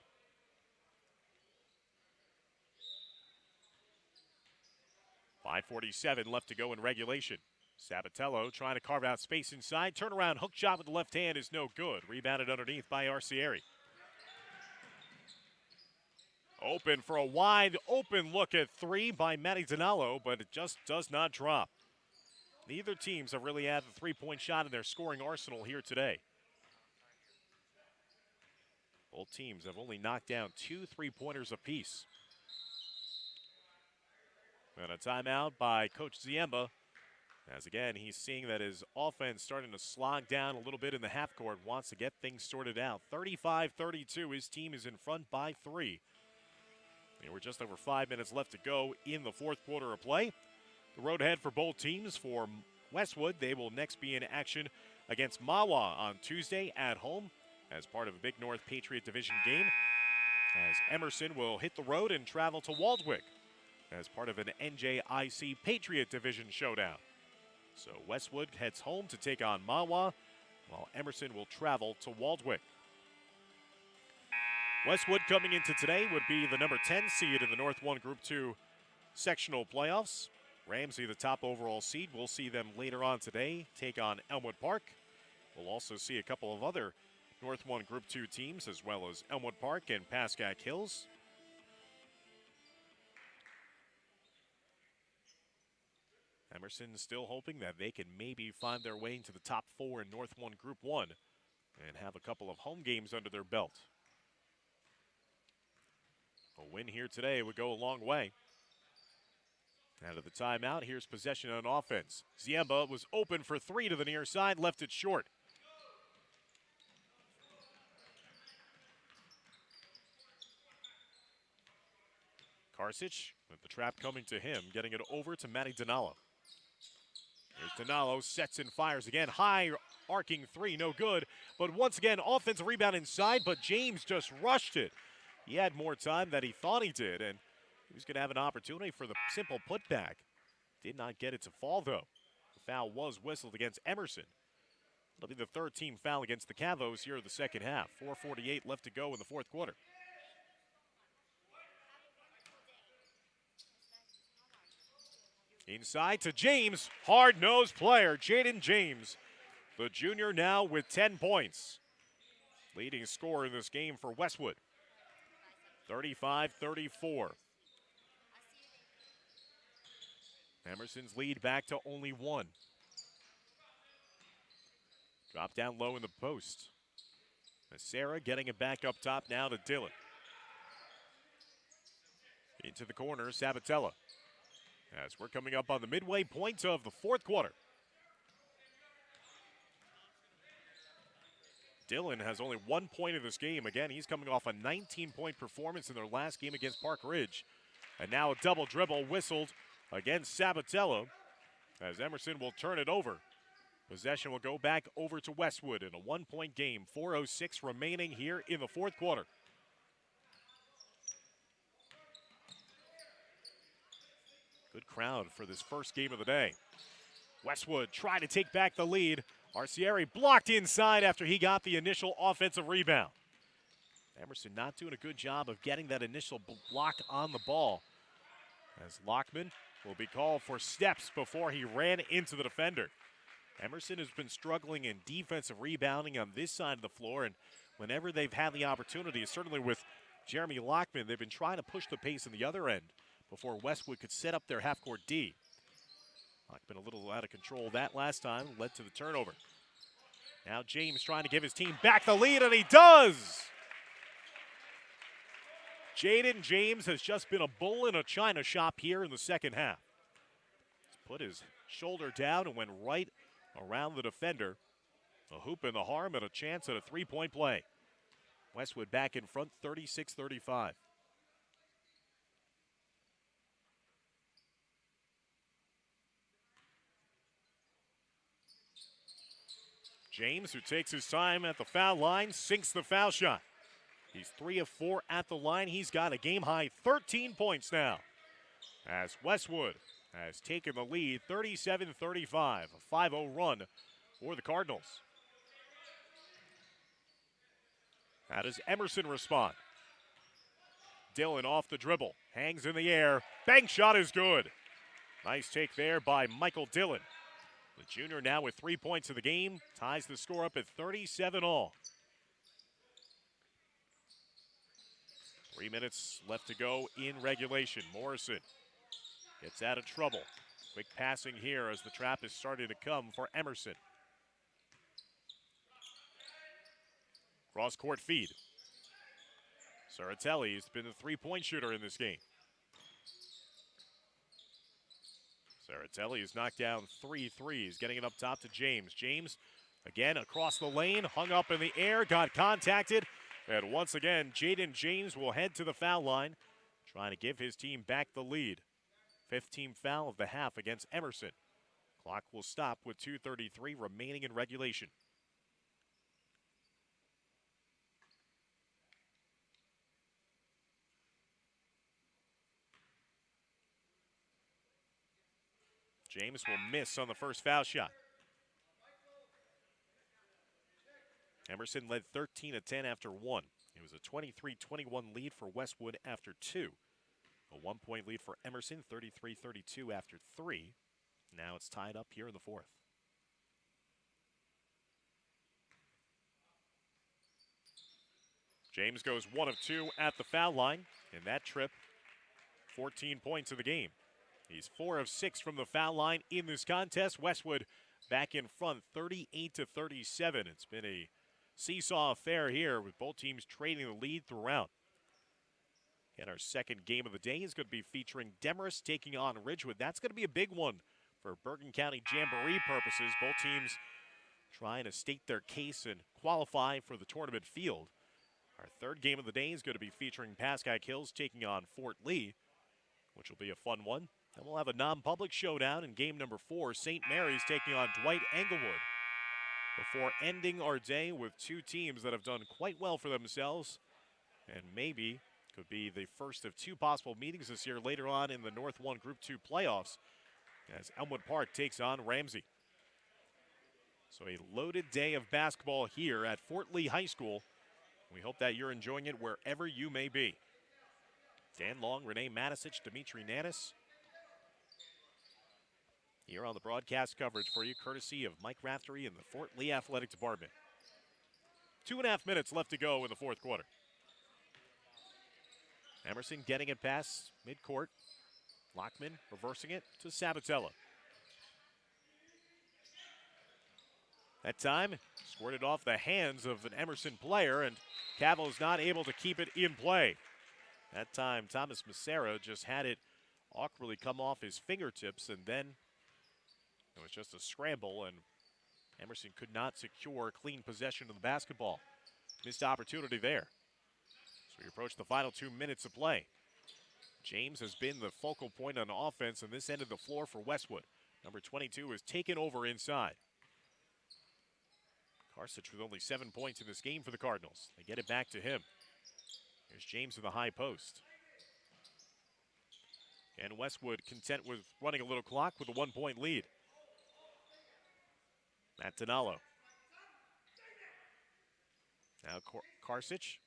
.547 left to go in regulation. Sabatello trying to carve out space inside. Turnaround hook shot with the left hand is no good. Rebounded underneath by Arcieri. Open for a wide open look at 3 by Matty Donalo, but it just does not drop. Neither teams have really had the 3-point shot in their scoring arsenal here today. Both teams have only knocked down 2 3-pointers apiece. And a timeout by Coach Ziemba As again, he's seeing that his offense starting to slog down a little bit in the half court, wants to get things sorted out. 35-32, his team is in front by 3. And we're just over 5 minutes left to go in the fourth quarter of play. The road ahead for both teams. For Westwood, they will next be in action against Mahwah on Tuesday at home as part of a Big North Patriot Division game. As Emerson will hit the road and travel to Waldwick as part of an NJIC Patriot Division showdown. So Westwood heads home to take on Mahwah, while Emerson will travel to Waldwick. Westwood coming into today would be the number 10 seed in the North 1 Group 2 sectional playoffs. Ramsey, the top overall seed. We'll see them later on today take on Elmwood Park. We'll also see a couple of other North 1 Group 2 teams, as well as Elmwood Park and Pascack Hills. Emerson still hoping that they can maybe find their way into the top 4 in North 1 Group 1 and have a couple of home games under their belt. A win here today would go a long way. Out of the timeout, here's possession on offense. Ziemba was open for 3 to the near side, left it short. Karsic with the trap coming to him, getting it over to Matty Donalo. Here's Donalo, sets and fires again. High arcing 3, no good. But once again, offensive rebound inside, but James just rushed it. He had more time than he thought he did, and he was going to have an opportunity for the simple putback. Did not get it to fall, though. The foul was whistled against Emerson. It'll be the third team foul against the Cavos here in the second half. 4:48 left to go in the fourth quarter. Inside to James, hard-nosed player, Jaden James. The junior now with 10 points. Leading scorer in this game for Westwood. 35-34. Emerson's lead back to only 1. Drop down low in the post. Sarah getting it back up top now to Dillon. Into the corner, Sabatella. As we're coming up on the midway point of the fourth quarter. Dillon has only 1 point in this game. Again, he's coming off a 19-point performance in their last game against Park Ridge. And now a double dribble whistled against Sabatella as Emerson will turn it over. Possession will go back over to Westwood in a 1-point game. 4:06 remaining here in the fourth quarter. Good crowd for this first game of the day. Westwood trying to take back the lead. Arcieri blocked inside after he got the initial offensive rebound. Emerson not doing a good job of getting that initial block on the ball, as Lockman will be called for steps before he ran into the defender. Emerson has been struggling in defensive rebounding on this side of the floor, and whenever they've had the opportunity, certainly with Jeremy Lockman, they've been trying to push the pace in the other end before Westwood could set up their half-court D. Lockman a little out of control that last time, led to the turnover. Now James trying to give his team back the lead, and he does! Jaden James has just been a bull in a china shop here in the second half. He's put his shoulder down and went right around the defender. A hoop in the arm and a chance at a three-point play. Westwood back in front, 36-35. James, who takes his time at the foul line, sinks the foul shot. He's 3 of 4 at the line. He's got a game-high 13 points now, as Westwood has taken the lead 37-35, a 5-0 run for the Cardinals. How does Emerson respond? Dillon off the dribble, hangs in the air, bank shot is good. Nice take there by Michael Dillon. The junior now with 3 points in the game, ties the score up at 37 all. 3 minutes left to go in regulation. Morrison gets out of trouble. Quick passing here as the trap is starting to come for Emerson. Cross-court feed. Saratelli has been the three-point shooter in this game. Saratelli has knocked down 3 threes, getting it up top to James. James, again, across the lane, hung up in the air, got contacted. And once again, Jaden James will head to the foul line, trying to give his team back the lead. 15th foul of the half against Emerson. Clock will stop with 2:33 remaining in regulation. James will miss on the first foul shot. Emerson led 13 of 10 after 1. It was a 23-21 lead for Westwood after 2. A 1-point lead for Emerson, 33-32 after 3. Now it's tied up here in the fourth. James goes 1 of 2 at the foul line. In that trip, 14 points of the game. He's 4 of 6 from the foul line in this contest. Westwood back in front, 38-37. It's been a seesaw affair here with both teams trading the lead throughout. And our second game of the day is going to be featuring Demarest taking on Ridgewood. That's going to be a big one for Bergen County Jamboree purposes. Both teams trying to state their case and qualify for the tournament field. Our third game of the day is going to be featuring Pascack Hills taking on Fort Lee, which will be a fun one. Then we'll have a non-public showdown in game number 4, St. Mary's taking on Dwight Englewood, before ending our day with two teams that have done quite well for themselves and maybe could be the first of two possible meetings this year later on in the North 1 Group 2 playoffs as Elmwood Park takes on Ramsey. So a loaded day of basketball here at Fort Lee High School. We hope that you're enjoying it wherever you may be. Dan Long, Renee Matisich, Dimitri Nanis here on the broadcast coverage for you, courtesy of Mike Raftery and the Fort Lee Athletic Department. 2.5 minutes left to go in the fourth quarter. Emerson getting it past midcourt. Lockman reversing it to Sabatella. That time, squirted off the hands of an Emerson player, and Cavill's not able to keep it in play. That time, Thomas Macera just had it awkwardly come off his fingertips, and then it was just a scramble, and Emerson could not secure clean possession of the basketball. Missed opportunity there. So we approach the final 2 minutes of play. James has been the focal point on offense on this end of the floor for Westwood. Number 22 is taken over inside. Karsich with only 7 points in this game for the Cardinals. They get it back to him. Here's James in the high post. And Westwood content with running a little clock with a 1-point lead. Matt Donalo. Now Karsich.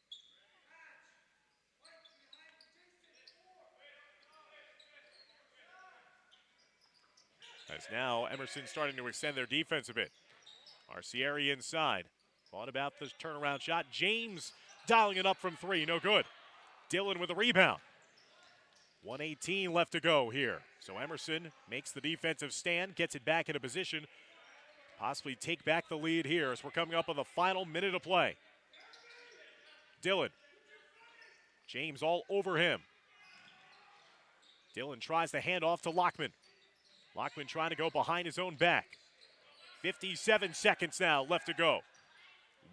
As now Emerson starting to extend their defense a bit. Arcieri inside. Thought about this turnaround shot. James dialing it up from 3. No good. Dillon with a rebound. 1:18 left to go here. So Emerson makes the defensive stand, gets it back into position. Possibly take back the lead here as we're coming up on the final minute of play. Dillon. James all over him. Dillon tries to hand off to Lockman. Lockman trying to go behind his own back. 57 seconds now left to go.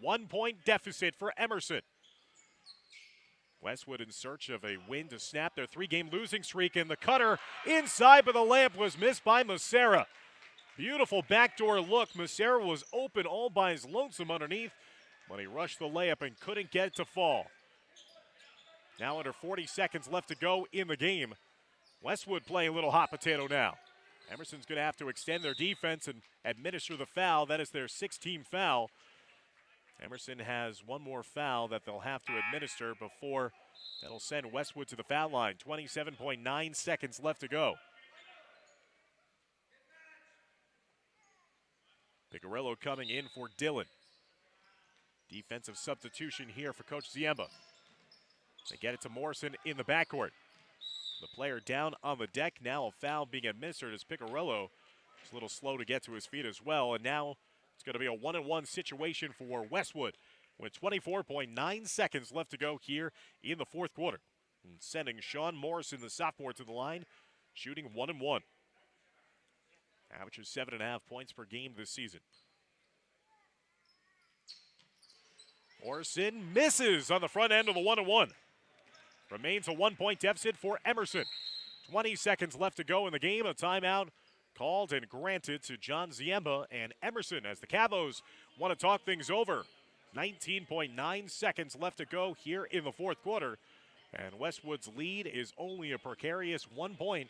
1-point deficit for Emerson. Westwood in search of a win to snap their 3-game losing streak, and the cutter inside, but the layup was missed by Macera. Beautiful backdoor look. Macera was open all by his lonesome underneath, but he rushed the layup and couldn't get it to fall. Now under 40 seconds left to go in the game. Westwood playing a little hot potato now. Emerson's going to have to extend their defense and administer the foul. That is their 16th foul. Emerson has one more foul that they'll have to administer before that'll send Westwood to the foul line. 27.9 seconds left to go. Picarillo coming in for Dillon. Defensive substitution here for Coach Ziemba. They get it to Morrison in the backcourt. The player down on the deck. Now a foul being administered as Picarillo is a little slow to get to his feet as well. And now it's going to be a 1-on-1 situation for Westwood with 24.9 seconds left to go here in the fourth quarter. And sending Sean Morrison, the sophomore, to the line, shooting 1-and-1. Averages 7.5 points per game this season. Morrison misses on the front end of the 1-1. Remains a 1-point deficit for Emerson. 20 seconds left to go in the game. A timeout called and granted to John Ziemba and Emerson as the Cavos want to talk things over. 19.9 seconds left to go here in the fourth quarter. And Westwood's lead is only a precarious 1 point,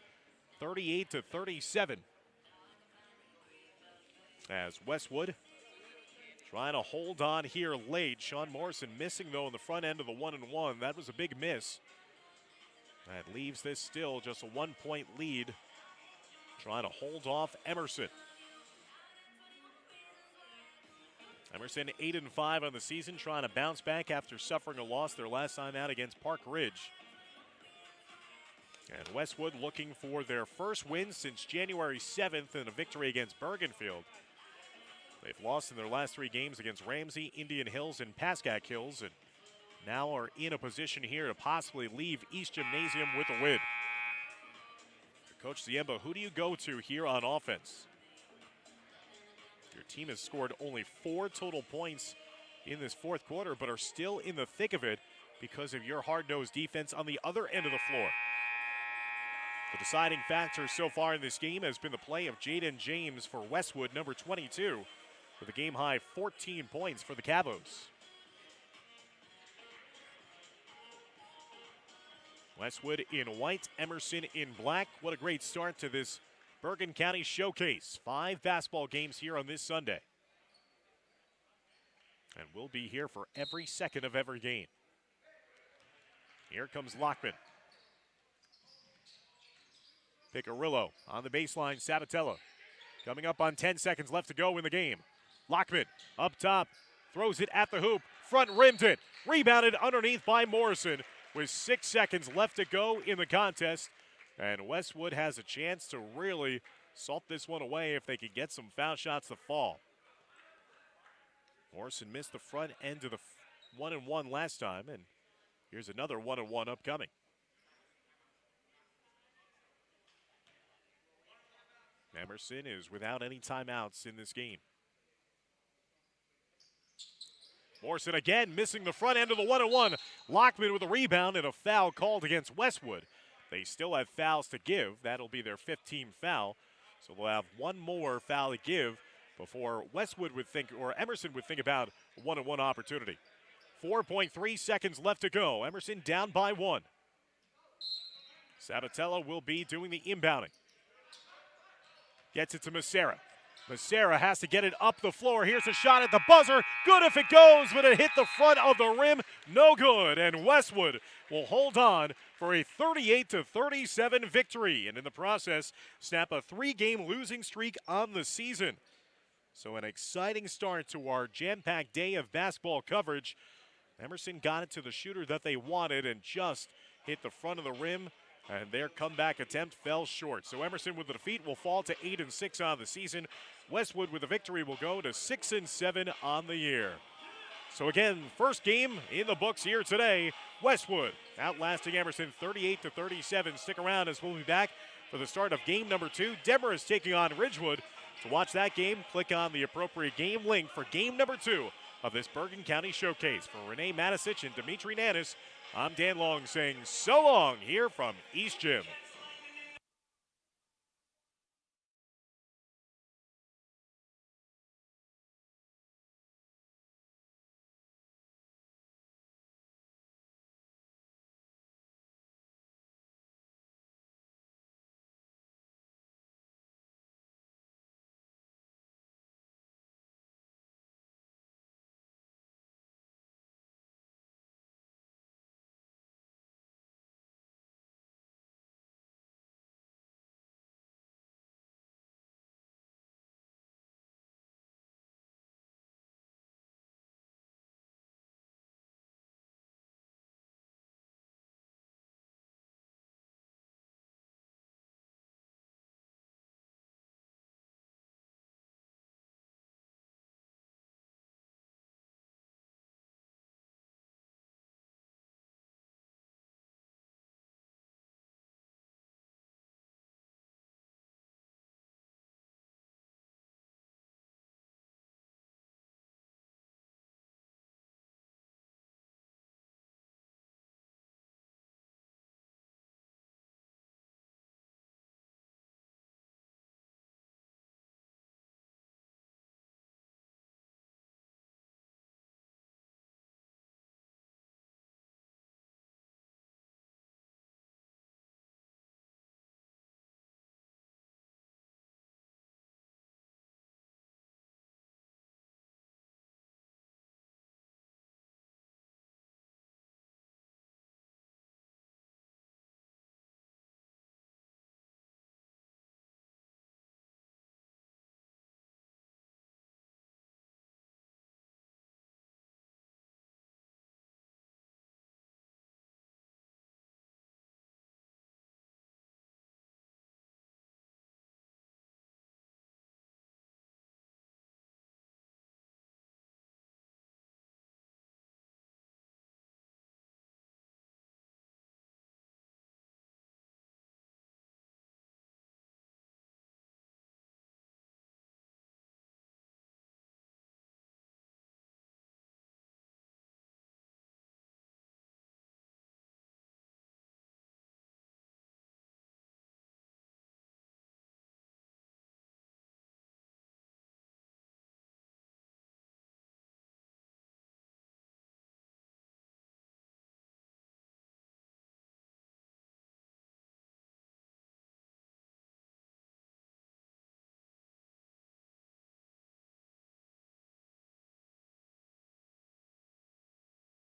38-37. As Westwood trying to hold on here late. Sean Morrison missing, though, in the front end of the 1-1. That was a big miss. That leaves this still just a 1 point lead. Trying to hold off Emerson. Emerson 8-5 on the season, trying to bounce back after suffering a loss their last time out against Park Ridge. And Westwood looking for their first win since January 7th in a victory against Bergen. They've lost in their last 3 games against Ramsey, Indian Hills, and Pascack Hills, and now are in a position here to possibly leave East Gymnasium with a win. Coach Ziemba, who do you go to here on offense? Your team has scored only 4 total points in this fourth quarter, but are still in the thick of it because of your hard-nosed defense on the other end of the floor. The deciding factor so far in this game has been the play of Jaden James for Westwood, number 22, with a game-high 14 points for the Cavos. Westwood in white, Emerson in black. What a great start to this Bergen County Showcase. 5 basketball games here on this Sunday. And we'll be here for every second of every game. Here comes Lockman. Picarillo on the baseline, Sabatello. Coming up on 10 seconds left to go in the game. Lockman up top, throws it at the hoop, front rimmed it, rebounded underneath by Morrison with 6 seconds left to go in the contest. And Westwood has a chance to really salt this one away if they can get some foul shots to fall. Morrison missed the front end of the 1-1 last time, and here's another 1-1 upcoming. Emerson is without any timeouts in this game. Morrison again missing the front end of the 1-1. Lockman with a rebound and a foul called against Westwood. They still have fouls to give. That'll be their 15th foul. So they'll have one more foul to give before Westwood would think, or Emerson would think about a 1-1 opportunity. 4.3 seconds left to go. Emerson down by 1. Sabatello will be doing the inbounding. Gets it to Macera. Macera has to get it up the floor. Here's a shot at the buzzer. Good if it goes, but it hit the front of the rim. No good. And Westwood will hold on for a 38-37 victory. And in the process, snap a 3-game losing streak on the season. So an exciting start to our jam-packed day of basketball coverage. Emerson got it to the shooter that they wanted and just hit the front of the rim. And their comeback attempt fell short. So Emerson with the defeat will fall to 8-6 on the season. Westwood with the victory will go to 6-7 on the year. So again, first game in the books here today. Westwood outlasting Emerson 38-37. Stick around as we'll be back for the start of game number 2. Deborah's taking on Ridgewood. To watch that game, click on the appropriate game link for game number 2 of this Bergen County Showcase. For Renee Matisich and Dimitri Nanis, I'm Dan Long saying so long here from East Gym.